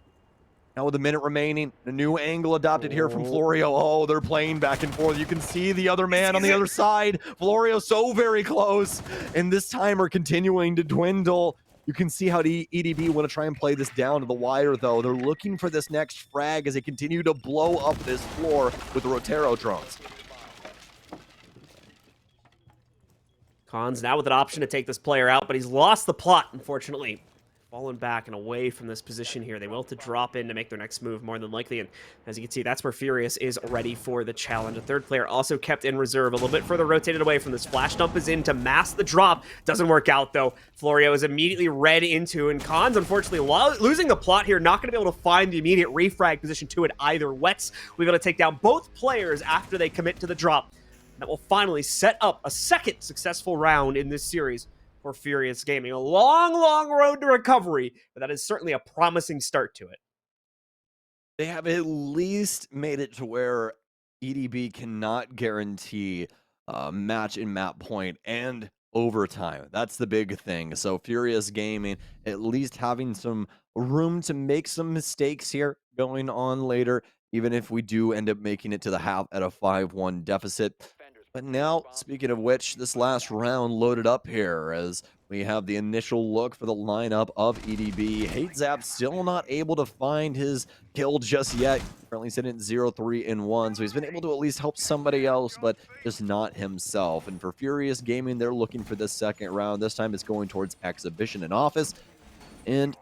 Now with a minute remaining, a new angle adopted here from Florio. Oh, they're playing back and forth. You can see the other man on the other side. Florio so very close. And this timer continuing to dwindle. You can see how the EDB want to try and play this down to the wire, though. They're looking for this next frag as they continue to blow up this floor with the Rotero drones. Khan's now with an option to take this player out, but he's lost the plot, unfortunately. Fallen back and away from this position here. They will have to drop in to make their next move, more than likely. And as you can see, that's where Furious is ready for the challenge. A third player also kept in reserve, a little bit further rotated away from this. Flash dump is in to mask the drop. Doesn't work out, though. Florio is immediately read into, and Khan's unfortunately losing the plot here. Not going to be able to find the immediate refrag position to it either. Wets, we've got to take down both players after they commit to the drop. That will finally set up a second successful round in this series for Furious Gaming. A long, long road to recovery, but that is certainly a promising start to it. They have at least made it to where EDB cannot guarantee match in map point and overtime. That's the big thing. So Furious Gaming at least having some room to make some mistakes here going on later, even if we do end up making it to the half at a 5-1 deficit. But now, speaking of which, this last round loaded up here as we have the initial look for the lineup of EDB. HateZap still not able to find his kill just yet. Currently sitting at 0-3-1, so he's been able to at least help somebody else, but just not himself. And for Furious Gaming, they're looking for this second round. This time it's going towards Exhibition and Office. And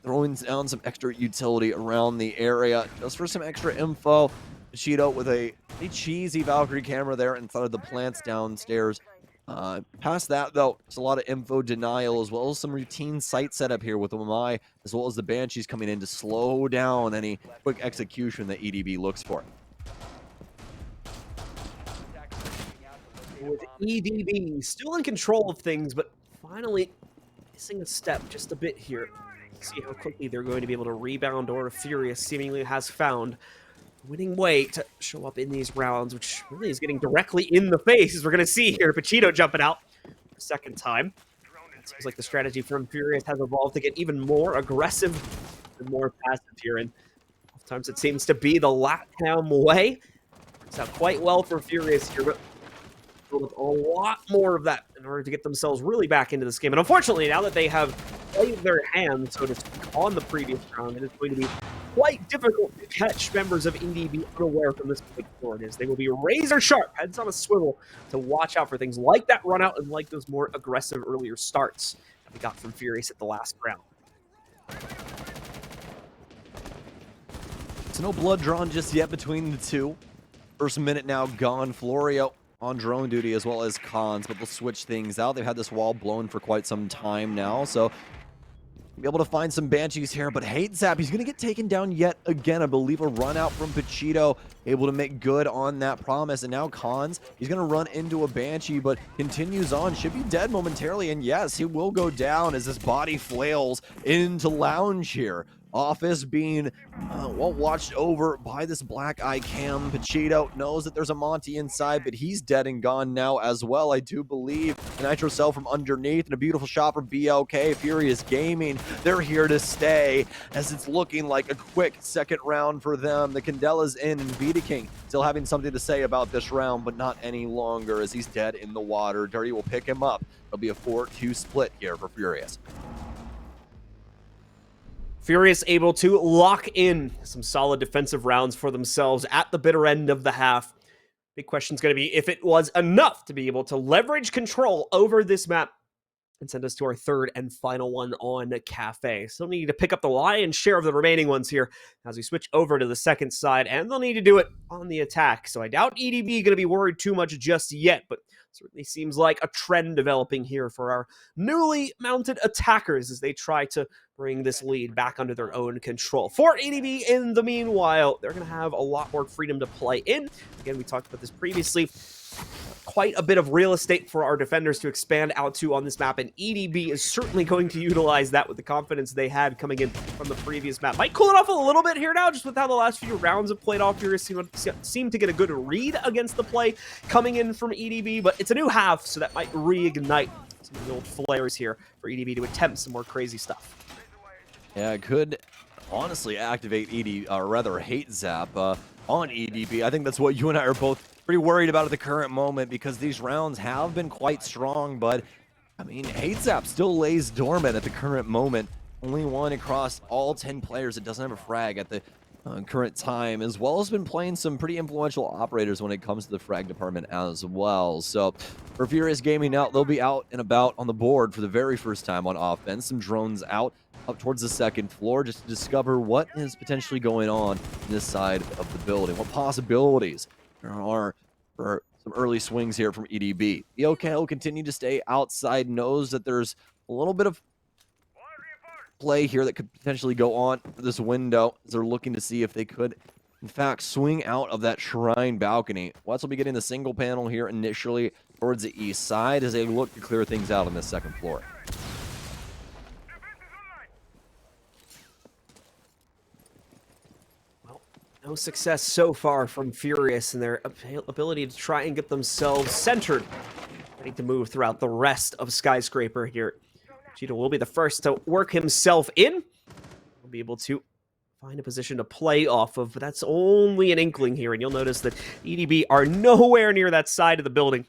throwing down some extra utility around the area just for some extra info. Cheeto with a cheesy Valkyrie camera there inside of the plants downstairs. Past that, though, there's a lot of info denial as well as some routine site setup here with Umai, as well as the Banshees coming in to slow down any quick execution that EDB looks for. With EDB still in control of things, but finally missing a step just a bit here. See how quickly they're going to be able to rebound, or Furious seemingly has found winning way to show up in these rounds, which really is getting directly in the face, as we're going to see here. Pachito jumping out for a second time. It seems like the strategy from Furious has evolved to get even more aggressive and more passive here, and oftentimes it seems to be the LATAM way. Works out quite well for Furious here, but with a lot more of that in order to get themselves really back into this game. And unfortunately, now that they have played their hand, so to speak, on the previous round, it is going to be quite difficult to catch members of EDB unaware from this point forward, as they will be razor sharp, heads on a swivel, to watch out for things like that run out and like those more aggressive earlier starts that we got from Furious at the last round. So no blood drawn just yet between the two. First minute now gone. Florio on drone duty as well as Cons, but they'll switch things out. They've had this wall blown for quite some time now, so be able to find some Banshees here, but HateZap, he's going to get taken down yet again. I believe a run out from Pachito, able to make good on that promise. And now Cons, he's going to run into a Banshee, but continues on. Should be dead momentarily, and yes, he will go down as his body flails into Lounge here. Office being well watched over by this black eye cam. Pachito knows that there's a Monty inside, but he's dead and gone now as well, I do believe. A Nitro cell from underneath and a beautiful shot from BLK. Furious Gaming, they're here to stay, as it's looking like a quick second round for them. The Candela's in, and Vita King still having something to say about this round, but not any longer, as he's dead in the water. Dirty will pick him up. It'll be a 4-2 split here for Furious. Furious able to lock in some solid defensive rounds for themselves at the bitter end of the half. Big question's going to be if it was enough to be able to leverage control over this map and send us to our third and final one on Kafe. So we need to pick up the lion's share of the remaining ones here as we switch over to the second side, and they'll need to do it on the attack. So I doubt EDB going to be worried too much just yet, but certainly seems like a trend developing here for our newly mounted attackers as they try to bring this lead back under their own control. For EDB, in the meanwhile, they're going to have a lot more freedom to play in. Again, we talked about this previously. Quite a bit of real estate for our defenders to expand out to on this map, and EDB is certainly going to utilize that with the confidence they had coming in from the previous map. Might cool it off a little bit here now, just with how the last few rounds have played off here. Seem to get a good read against the play coming in from EDB, but it's a new half, so that might reignite some of the old flares here for EDB to attempt some more crazy stuff. Yeah, it could honestly activate Hate Zap on EDB. I think that's what you and I are both pretty worried about at the current moment, because these rounds have been quite strong, but I mean, Hate Zap still lays dormant at the current moment. Only one across all 10 players that doesn't have a frag at the current time, as well as been playing some pretty influential operators when it comes to the frag department as well. So for Furious Gaming now, they'll be out and about on the board for the very first time on offense. Some drones out up towards the second floor just to discover what is potentially going on this side of the building, what possibilities there are for some early swings here from EDB. EOK will continue to stay outside, knows that there's a little bit of play here that could potentially go on for this window as they're looking to see if they could, in fact, swing out of that shrine balcony. Wets will be getting the single panel here initially towards the east side as they look to clear things out on the second floor. No success so far from Furious and their ability to try and get themselves centered, ready to move throughout the rest of Skyscraper here. Cheetah will be the first to work himself in. He'll be able to find a position to play off of, but that's only an inkling here, and you'll notice that EDB are nowhere near that side of the building.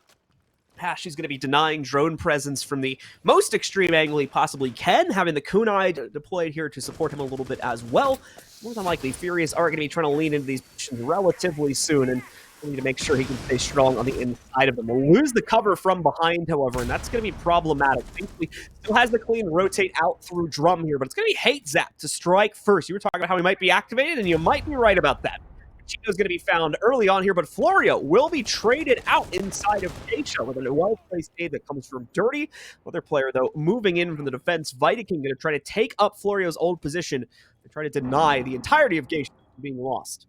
Hashi's going to be denying drone presence from the most extreme angle he possibly can, having the kunai deployed here to support him a little bit as well. More than likely, Furious are going to be trying to lean into these positions relatively soon, and we need to make sure he can stay strong on the inside of them. We'll lose the cover from behind, however, and that's going to be problematic. Thankfully, still has the clean rotate out through drum here, but it's going to be Hate Zap to strike first. You were talking about how he might be activated, and you might be right about that. Chico's going to be found early on here, but Florio will be traded out inside of Geisha with a well-placed aid that comes from Dirty. Another player, though, moving in from the defense. Vitaking going to try to take up Florio's old position and try to deny the entirety of Geisha from being lost.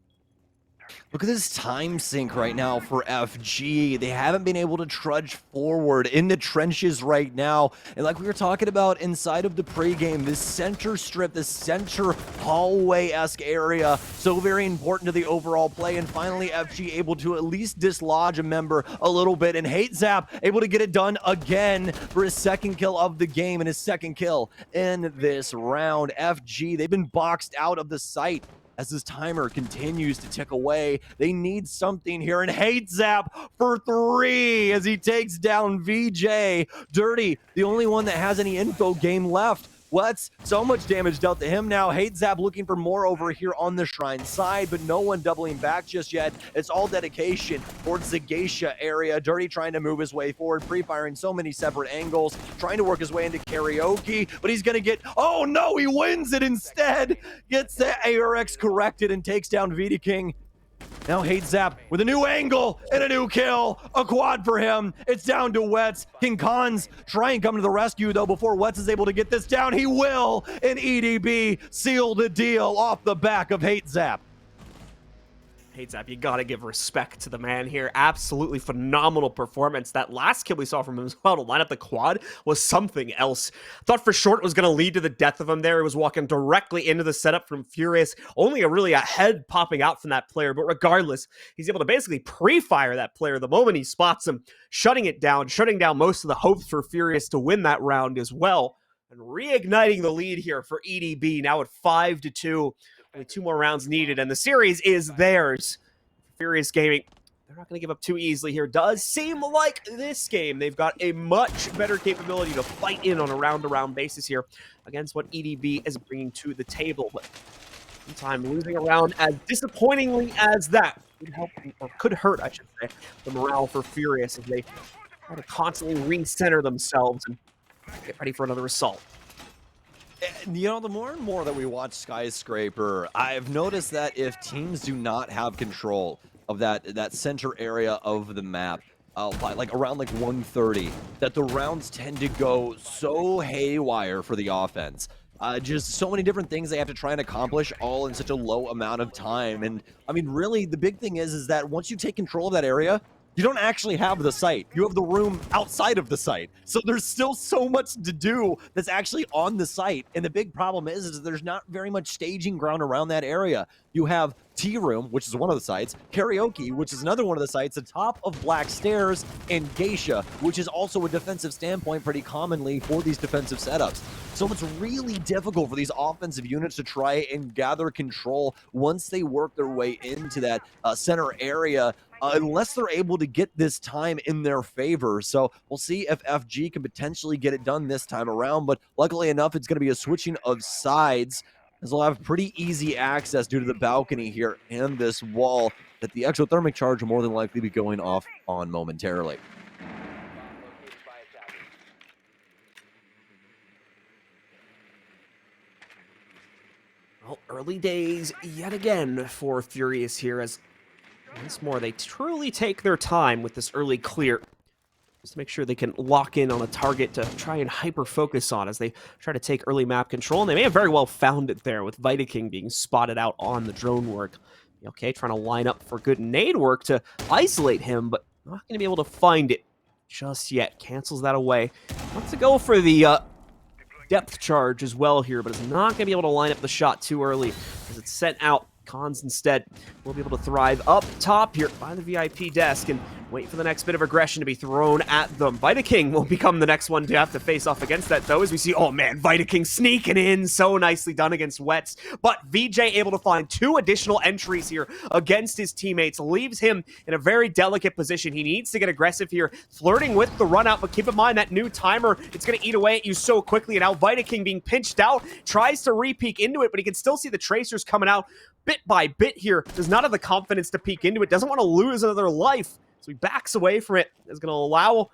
Look at this time sink right now for FG. They haven't been able to trudge forward in the trenches right now. And like we were talking about inside of the pregame, this center strip, this center hallway-esque area, so very important to the overall play. And finally, FG able to at least dislodge a member a little bit. And Hate Zap able to get it done again for his second kill of the game and his second kill in this round. FG, they've been boxed out of the site. As this timer continues to tick away, they need something here, and Hate Zap for 3 as he takes down VJ. Dirty, the only one that has any info game left. What's so much damage dealt to him now? Hate Zap looking for more over here on the shrine side, but no one doubling back just yet. It's all dedication towards the Geisha area. Dirty trying to move his way forward, pre-firing so many separate angles, trying to work his way into karaoke, but he's gonna get, oh no, he wins it instead. Gets the ARX corrected and takes down Vita King. Now Hate Zap with a new angle and a new kill. A quad for him. It's down to Wets. King Khan's try and come to the rescue, though, before Wets is able to get this down. He will, and EDB seal the deal off the back of Hate Zap. Hate Zap, you gotta give respect to the man here. Absolutely phenomenal performance. That last kill we saw from him as well to line up the quad was something else. Thought for sure it was gonna lead to the death of him there. He was walking directly into the setup from Furious. Only a head popping out from that player, but regardless, he's able to basically pre-fire that player the moment he spots him, shutting down most of the hopes for Furious to win that round as well, and reigniting the lead here for EDB, now at 5-2. Only 2 more rounds needed, and the series is theirs. Furious Gaming, they're not going to give up too easily here. Does seem like this game, they've got a much better capability to fight in on a round-to-round basis here against what EDB is bringing to the table. But Time losing a round as disappointingly as that would help, or could hurt, I should say, the morale for Furious as they try to constantly recenter themselves and get ready for another assault. And, the more and more that we watch Skyscraper, I've noticed that if teams do not have control of that center area of the map, by like around like 130, that the rounds tend to go so haywire for the offense. Just so many different things they have to try and accomplish all in such a low amount of time. And I mean, really, the big thing is that once you take control of that area, you don't actually have the site. You have the room outside of the site. So there's still so much to do that's actually on the site. And the big problem is there's not very much staging ground around that area. You have Tea Room, which is one of the sites, Karaoke, which is another one of the sites, the top of Black Stairs, and Geisha, which is also a defensive standpoint pretty commonly for these defensive setups. So it's really difficult for these offensive units to try and gather control once they work their way into that center area, unless they're able to get this time in their favor. So we'll see if FG can potentially get it done this time around, but luckily enough, it's going to be a switching of sides, as they'll have pretty easy access due to the balcony here and this wall that the exothermic charge will more than likely be going off on momentarily. Well, early days yet again for Furious here, as once more they truly take their time with this early clear, just to make sure they can lock in on a target to try and hyper-focus on as they try to take early map control. And they may have very well found it there with Vitaking being spotted out on the drone work. Okay, trying to line up for good nade work to isolate him, but not going to be able to find it just yet. Cancels that away. Wants to go for the depth charge as well here, but is not going to be able to line up the shot too early as it's sent out. Cons instead will be able to thrive up top here by the VIP desk and wait for the next bit of aggression to be thrown at them. Vitaking will become the next one to have to face off against that, though, as we see, oh man, Vitaking sneaking in, so nicely done against Wets, but VJ able to find 2 additional entries here against his teammates, leaves him in a very delicate position. He needs to get aggressive here, flirting with the run out, but keep in mind that new timer, it's going to eat away at you so quickly, and now Vitaking being pinched out, tries to re-peek into it, but he can still see the tracers coming out bit by bit here, does not have the confidence to peek into it, doesn't want to lose another life, so he backs away from it. Is going to allow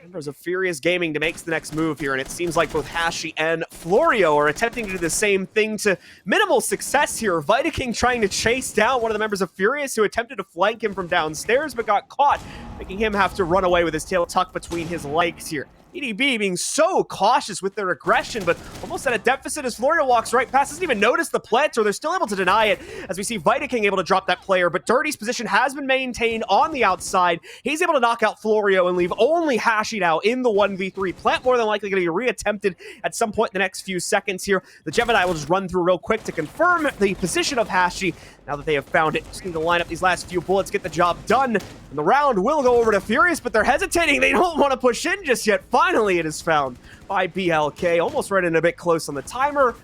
members of Furious Gaming to make the next move here, and it seems like both Hashi and Florio are attempting to do the same thing to minimal success here. Vitaking trying to chase down one of the members of Furious who attempted to flank him from downstairs but got caught, making him have to run away with his tail tucked between his legs here. EDB being so cautious with their aggression, but almost at a deficit as Florio walks right past, doesn't even notice the planter. They're still able to deny it as we see Vitaking able to drop that player, but Dirty's position has been maintained on the outside. He's able to knock out Florio and leave only Hashi now in the 1v3. Plant more than likely going to be reattempted at some point in the next few seconds here. The Gemini will just run through real quick to confirm the position of Hashi now that they have found it. Just need to line up these last few bullets, get the job done, and the round will go over to Furious, but they're hesitating. They don't want to push in just yet. Finally, it is found by BLK. Almost running a bit close on the timer.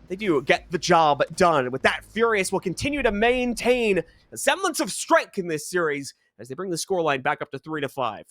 They do get the job done. With that, Furious will continue to maintain a semblance of strength in this series as they bring the scoreline back up to 3-5.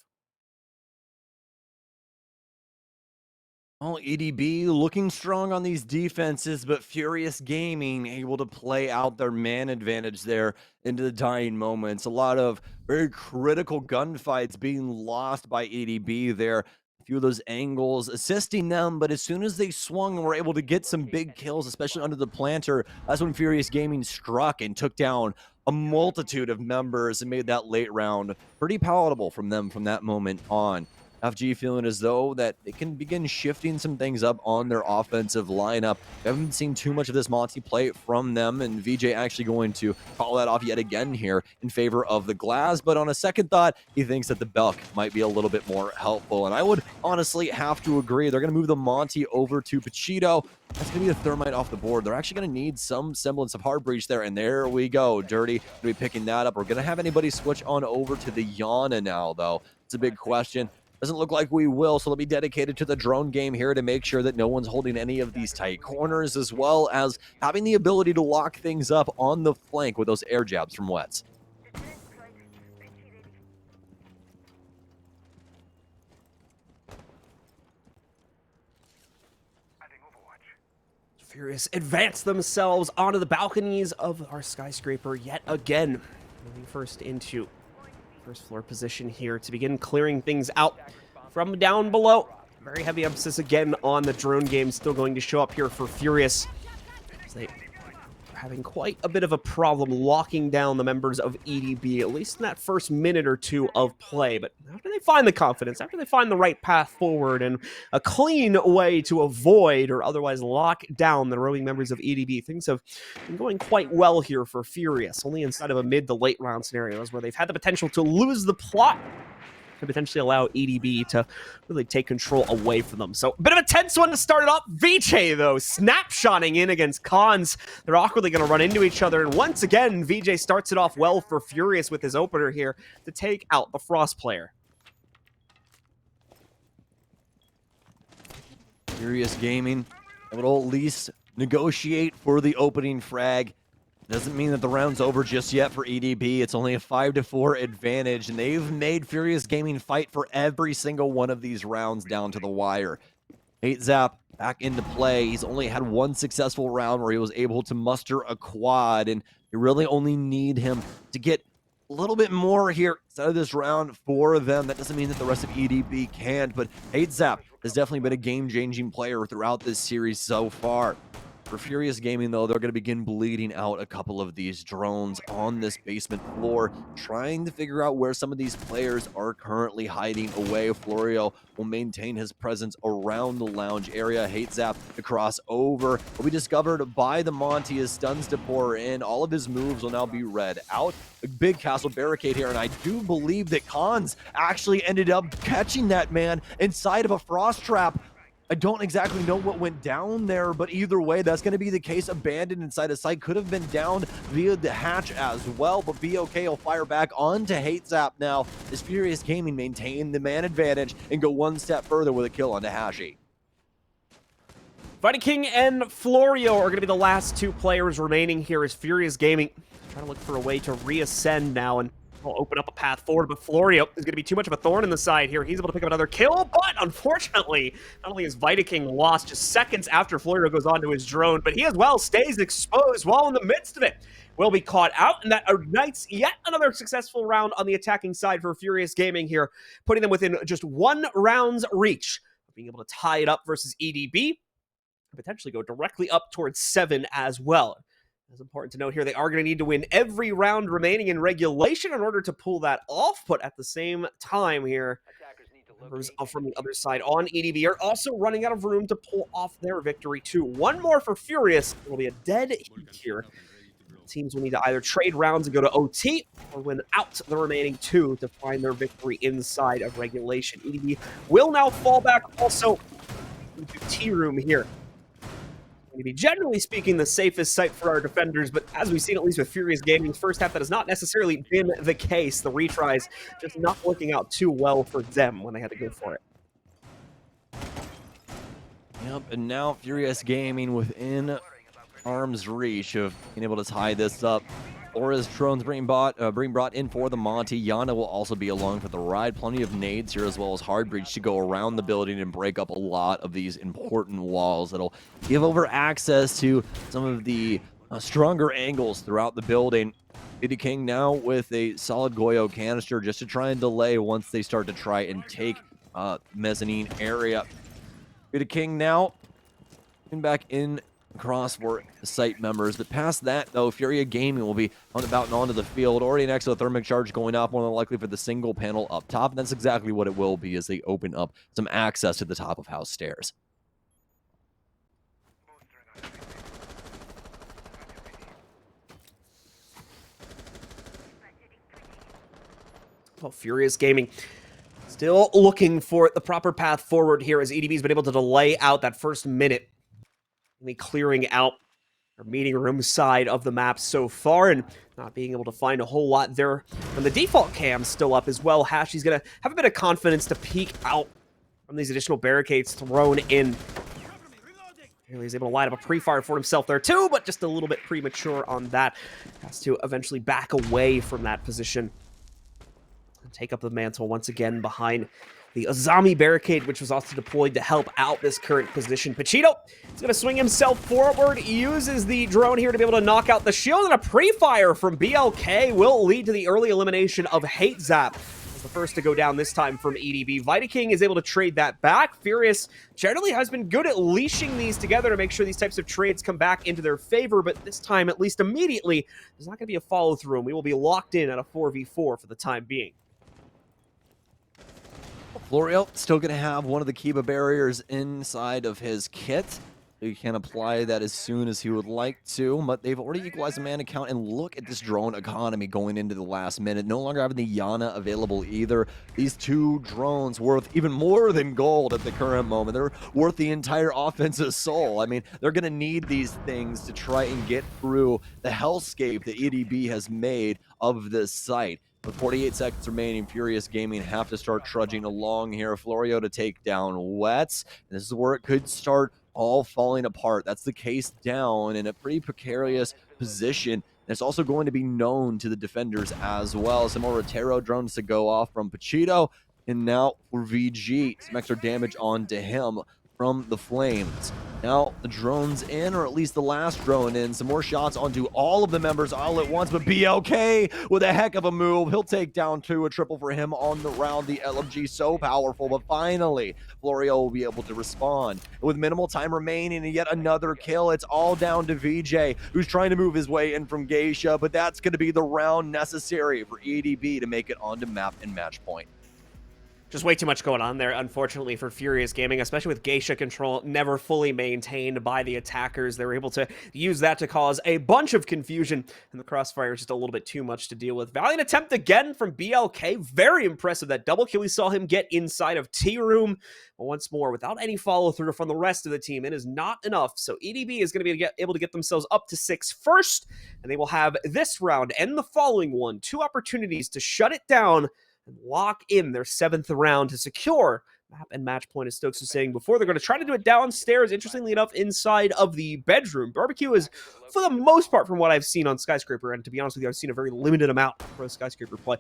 Well, EDB looking strong on these defenses, but Furious Gaming able to play out their man advantage there into the dying moments. A lot of very critical gunfights being lost by EDB there. A few of those angles assisting them, but as soon as they swung and were able to get some big kills, especially under the planter, that's when Furious Gaming struck and took down a multitude of members and made that late round pretty palatable from them from that moment on. FG feeling as though that they can begin shifting some things up on their offensive lineup. We haven't seen too much of this Monty play from them, and VJ actually going to call that off yet again here in favor of the Glass, but on a second thought, he thinks that the Belk might be a little bit more helpful, and I would honestly have to agree. They're going to move the Monty over to Pachito. That's going to be a Thermite off the board. They're actually going to need some semblance of hard breach there, and there we go. Dirty going to be picking that up. We're going to have anybody switch on over to the Yana now, though. It's a big question. Doesn't look like we will, so they'll be dedicated to the drone game here to make sure that no one's holding any of these tight corners, as well as having the ability to lock things up on the flank with those air jabs from Wets. Furious advance themselves onto the balconies of our Skyscraper yet again. Moving first into first floor position here to begin clearing things out from down below. Very heavy emphasis again on the drone game still going to show up here for Furious. They are having quite a bit of a problem locking down the members of EDB, at least in that first minute or two of play. But after they find the confidence, after they find the right path forward and a clean way to avoid or otherwise lock down the roving members of EDB, things have been going quite well here for Furious, only inside of a mid to late round scenarios where they've had the potential to lose the plot to potentially allow EDB to really take control away from them. So a bit of a tense one to start it up. VJ, though, snapshotting in against Cons. They're awkwardly going to run into each other. And once again, VJ starts it off well for Furious with his opener here to take out the Frost player. Furious Gaming will at least negotiate for the opening frag. Doesn't mean that the round's over just yet for EDB. It's only a 5-4 advantage, and they've made Furious Gaming fight for every single one of these rounds down to the wire. 8Zap back into play. He's only had one successful round where he was able to muster a quad, and you really only need him to get a little bit more here instead of this round for them. That doesn't mean that the rest of EDB can't, but 8Zap has definitely been a game-changing player throughout this series so far. For Furious Gaming, though, they're going to begin bleeding out a couple of these drones on this basement floor, trying to figure out where some of these players are currently hiding away. Florio will maintain his presence around the lounge area. Hate Zap to cross over. Will be discovered by the Monty as stuns to pour in. All of his moves will now be read out. A big castle barricade here, and I do believe that Cons actually ended up catching that man inside of a frost trap. I don't exactly know what went down there, but either way, that's going to be the case. Abandoned inside a site. Could have been down via the hatch as well, but BOK will fire back onto Hate Zap now as Furious Gaming maintain the man advantage and go one step further with a kill onto Hashi. Fighting King and Florio are going to be the last two players remaining here as Furious Gaming trying to look for a way to reascend now and will open up a path forward, but Florio is going to be too much of a thorn in the side here. He's able to pick up another kill, but unfortunately, not only is King lost just seconds after Florio goes onto his drone, but he as well stays exposed while in the midst of it. Will be caught out, and that ignites yet another successful round on the attacking side for Furious Gaming here, putting them within just 1 round's reach of being able to tie it up versus EDB, and potentially go directly up towards 7 as well. It's important to note here, they are going to need to win every round remaining in regulation in order to pull that off, but at the same time here, members from the other side on EDB are also running out of room to pull off their victory too. One more for Furious. It will be a dead heat here. Teams will need to either trade rounds and go to OT, or win out the remaining 2 to find their victory inside of regulation. EDB will now fall back also into T-Room here. To be generally speaking the safest site for our defenders, but as we've seen at least with Furious Gaming's first half, that has not necessarily been the case. The retries just not working out too well for them when they had to go for it. Yep, and now Furious Gaming within arm's reach of being able to tie this up. Aura's drones being brought in for the Monty. Yana will also be along for the ride. Plenty of nades here as well as hard breach to go around the building and break up a lot of these important walls that'll give over access to some of the stronger angles throughout the building. Diddy King now with a solid Goyo canister just to try and delay once they start to try and take mezzanine area. Diddy King now back in across for the site members, but past that though, Furia Gaming will be on about and onto the field. Already an exothermic charge going off, more than likely for the single panel up top, and that's exactly what it will be as they open up some access to the top of house stairs. Well, Furious Gaming still looking for the proper path forward here as EDB's been able to delay out that first minute, clearing out our meeting room side of the map so far and not being able to find a whole lot there. And the default cam's still up as well. Hashi's going to have a bit of confidence to peek out from these additional barricades thrown in. He's able to line up a pre-fire for himself there too, but just a little bit premature on that. Has to eventually back away from that position and take up the mantle once again behind the Azami barricade, which was also deployed to help out this current position. Pachito is going to swing himself forward, uses the drone here to be able to knock out the shield, and a pre-fire from BLK will lead to the early elimination of Hate Zap. The first to go down this time from EDB. Vitaking is able to trade that back. Furious generally has been good at leashing these together to make sure these types of trades come back into their favor, but this time, at least immediately, there's not going to be a follow-through, and we will be locked in at a 4v4 for the time being. Florio still going to have one of the Kiba barriers inside of his kit. He can apply that as soon as he would like to, but they've already equalized the mana count, and look at this drone economy going into the last minute. No longer having the Yana available either. These two drones worth even more than gold at the current moment. They're worth the entire offensive soul. I mean, they're going to need these things to try and get through the hellscape that EDB has made of this site. With 48 seconds remaining, Furious Gaming have to start trudging along here. Florio to take down Wets. This is where it could start all falling apart. That's the case down in a pretty precarious position. And it's also going to be known to the defenders as well. Some more Rotero drones to go off from Pachito. And now for VG, some extra damage onto him from the flames. Now the drone's in, or at least the last drone in. Some more shots onto all of the members all at once, but BLK with a heck of a move. He'll take down two, a triple for him on the round. The LMG so powerful, but finally Florio will be able to respond. With minimal time remaining and yet another kill, it's all down to VJ, who's trying to move his way in from Geisha, but that's going to be the round necessary for EDB to make it onto map and match point. Just way too much going on there, unfortunately, for Furious Gaming, especially with Geisha control never fully maintained by the attackers. They were able to use that to cause a bunch of confusion, and the crossfire is just a little bit too much to deal with. Valiant attempt again from BLK. Very impressive. That double kill we saw him get inside of T-Room. But once more, without any follow-through from the rest of the team, it is not enough. So EDB is going to be able to get themselves up to 6 first, and they will have this round and the following one. 2 opportunities to shut it down and lock in their 7th round to secure map and match point, as Stokes was saying before. They're going to try to do it downstairs, interestingly enough, inside of the bedroom. Barbecue is, for the most part, from what I've seen on Skyscraper, and to be honest with you, I've seen a very limited amount of pro Skyscraper play.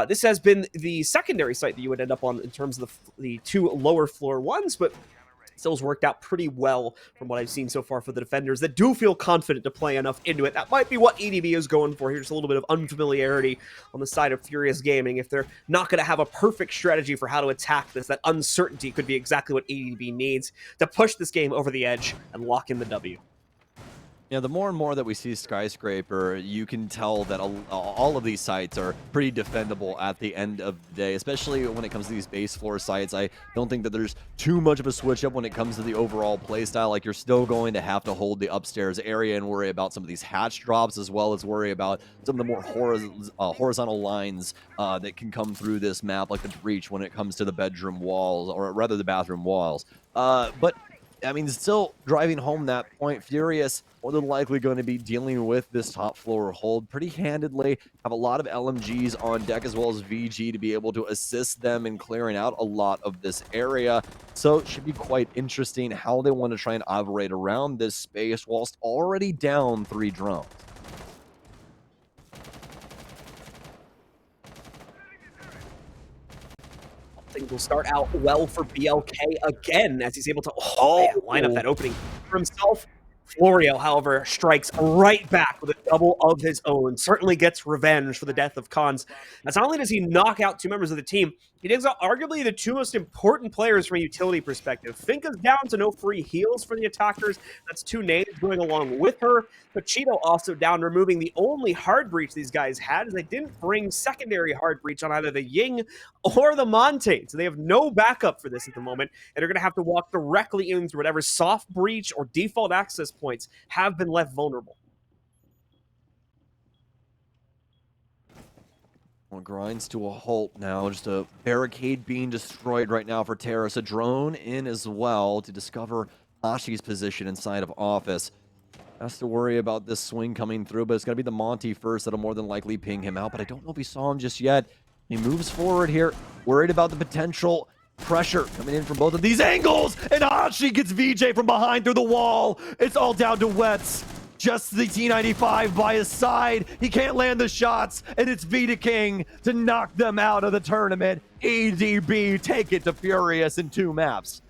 This has been the secondary site that you would end up on in terms of the 2 lower floor ones, but still has worked out pretty well from what I've seen so far for the defenders that do feel confident to play enough into it. That might be what EDB is going for here, just a little bit of unfamiliarity on the side of Furious Gaming. If they're not going to have a perfect strategy for how to attack this, that uncertainty could be exactly what EDB needs to push this game over the edge and lock in the W. Yeah, the more and more that we see Skyscraper, you can tell that all of these sites are pretty defendable at the end of the day, especially when it comes to these base floor sites. I don't think that there's too much of a switch up when it comes to the overall playstyle. Like, you're still going to have to hold the upstairs area and worry about some of these hatch drops, as well as worry about some of the more horizontal lines that can come through this map, like the breach when it comes to the bedroom walls, or rather the bathroom walls. But I mean, still driving home that point, Furious more than likely going to be dealing with this top floor hold pretty handedly. Have a lot of LMGs on deck, as well as VG, to be able to assist them in clearing out a lot of this area. So it should be quite interesting how they want to try and operate around this space whilst already down 3 drones. Things will start out well for BLK again, as he's able to line up that opening for himself. Florio, however, strikes right back with a double of his own. Certainly gets revenge for the death of Khans. Not only does he knock out 2 members of the team, he takes out arguably the 2 most important players from a utility perspective. Finka's down to no free heals for the attackers. That's 2 nades going along with her. Pachito also down, removing the only hard breach these guys had, as they didn't bring secondary hard breach on either the Ying or the Montaigne. So they have no backup for this at the moment, and are going to have to walk directly in through whatever soft breach or default access points have been left vulnerable. Well, grinds to a halt now. Just a barricade being destroyed right now for Terrace. A drone in as well to discover Hashi's position inside of office. Has to worry about this swing coming through, but it's going to be the Monty first that'll more than likely ping him out, but I don't know if he saw him just yet. He moves forward here, worried about the potential pressure coming in from both of these angles, and Hashi gets VJ from behind through the wall. It's all down to Wets. just the T95 by his side. He can't land the shots, and it's Vita King to knock them out of the tournament. EDB take it to Furious in 2 maps.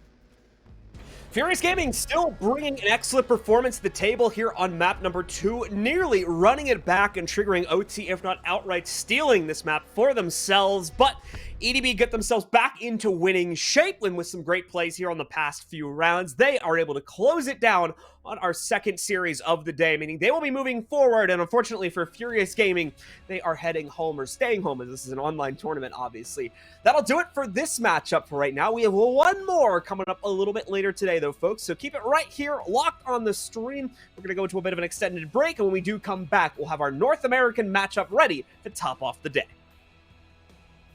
Furious Gaming still bringing an excellent performance to the table here on map number 2, nearly running it back and triggering OT, if not outright stealing this map for themselves, but EDB get themselves back into winning shape, and with some great plays here on the past few rounds, they are able to close it down on our second series of the day, meaning they will be moving forward, and unfortunately for Furious Gaming, they are heading home, or staying home, as this is an online tournament, obviously. That'll do it for this matchup for right now. We have one more coming up a little bit later today, though, folks, so keep it right here, locked on the stream. We're going to go into a bit of an extended break, and when we do come back, we'll have our North American matchup ready to top off the day.